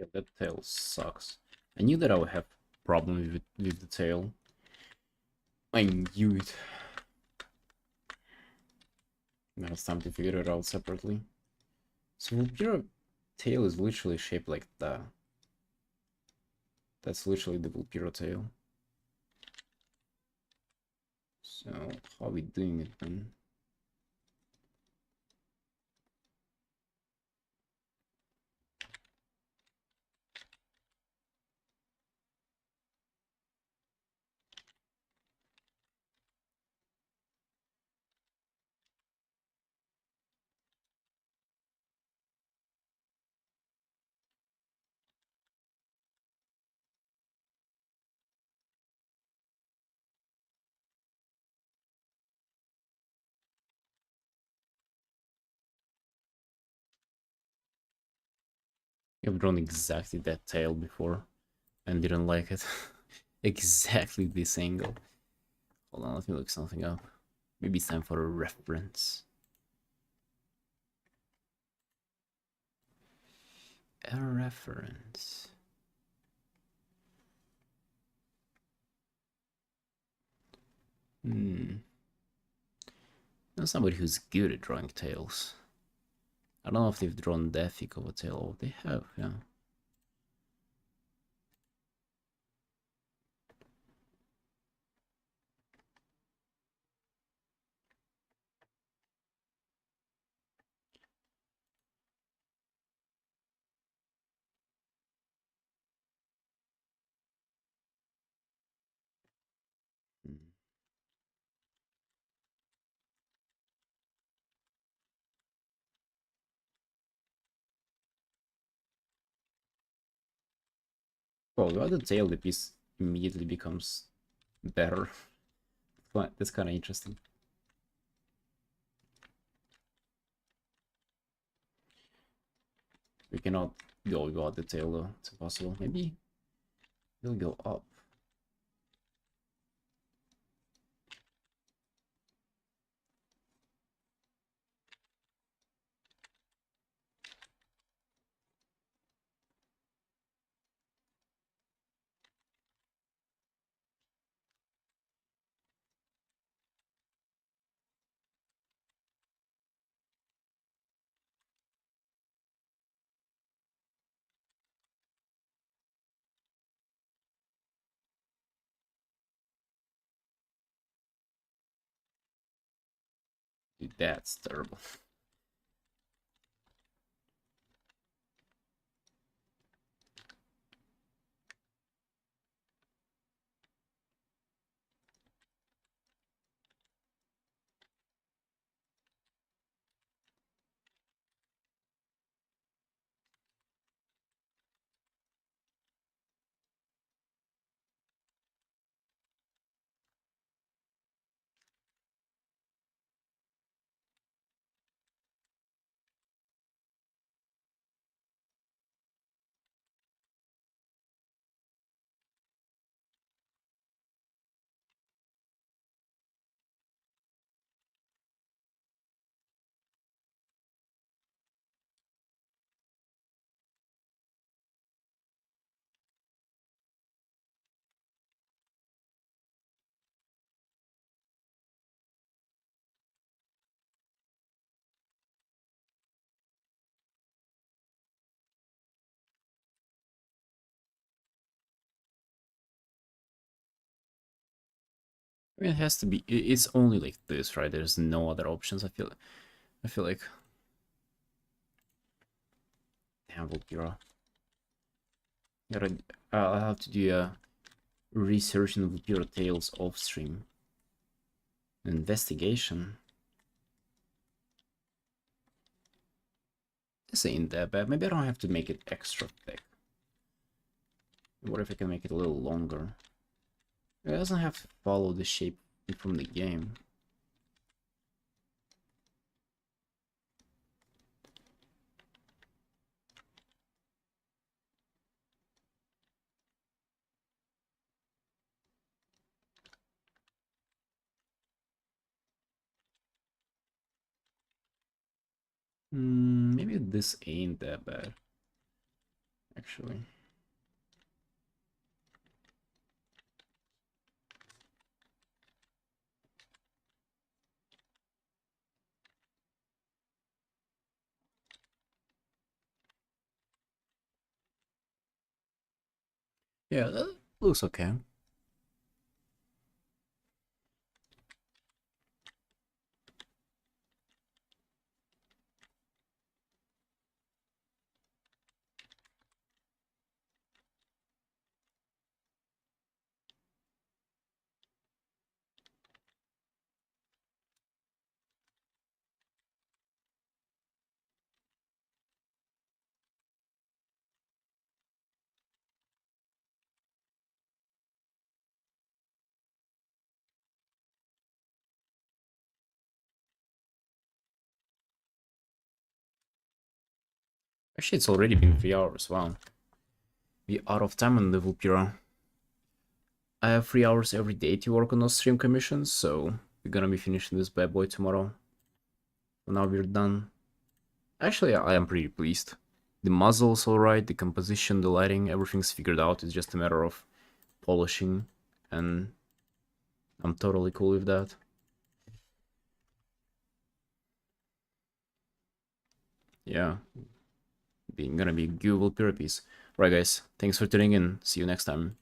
[SPEAKER 2] Yeah, that tail sucks. I knew that I would have problem with the tail. I knew it. Now it's time to figure it out separately. So Vulpira tail is literally shaped like that. That's literally the Vulpira tail. So how are we doing it then? I've drawn exactly that tail before and didn't like it. Exactly this angle. Hold on, let me look something up. Maybe it's time for a reference. A reference. Hmm. Know somebody who's good at drawing tails. I don't know if they've drawn the epic of a tail. Oh, they have, yeah. Hmm. Well, without the tail, the piece immediately becomes better. But that's kind of interesting. We cannot go without the tail though. It's impossible. Maybe we'll go up. Dude, that's terrible. I mean, it has to be. It's only like this, right? There's no other options. I feel. I feel like. Damn, Vulpira. Gotta. I'll have to do a research in Vulpira tails off stream. Investigation. This ain't that bad. Maybe I don't have to make it extra thick. What if I can make it a little longer? It doesn't have to follow the shape from the game. Maybe this ain't that bad. actually. Yeah, that looks okay. Actually, it's already been 3 hours. Wow. We out of time on the Vulpira. I have 3 hours every day to work on those stream commissions, so we're gonna be finishing this bad boy tomorrow. So now we're done. Actually, I am pretty pleased. The muzzle's alright, the composition, the lighting, everything's figured out. It's just a matter of polishing, and I'm totally cool with that. Yeah, gonna be a Google Vulpira piece. Right, guys, thanks for tuning in. See you next time.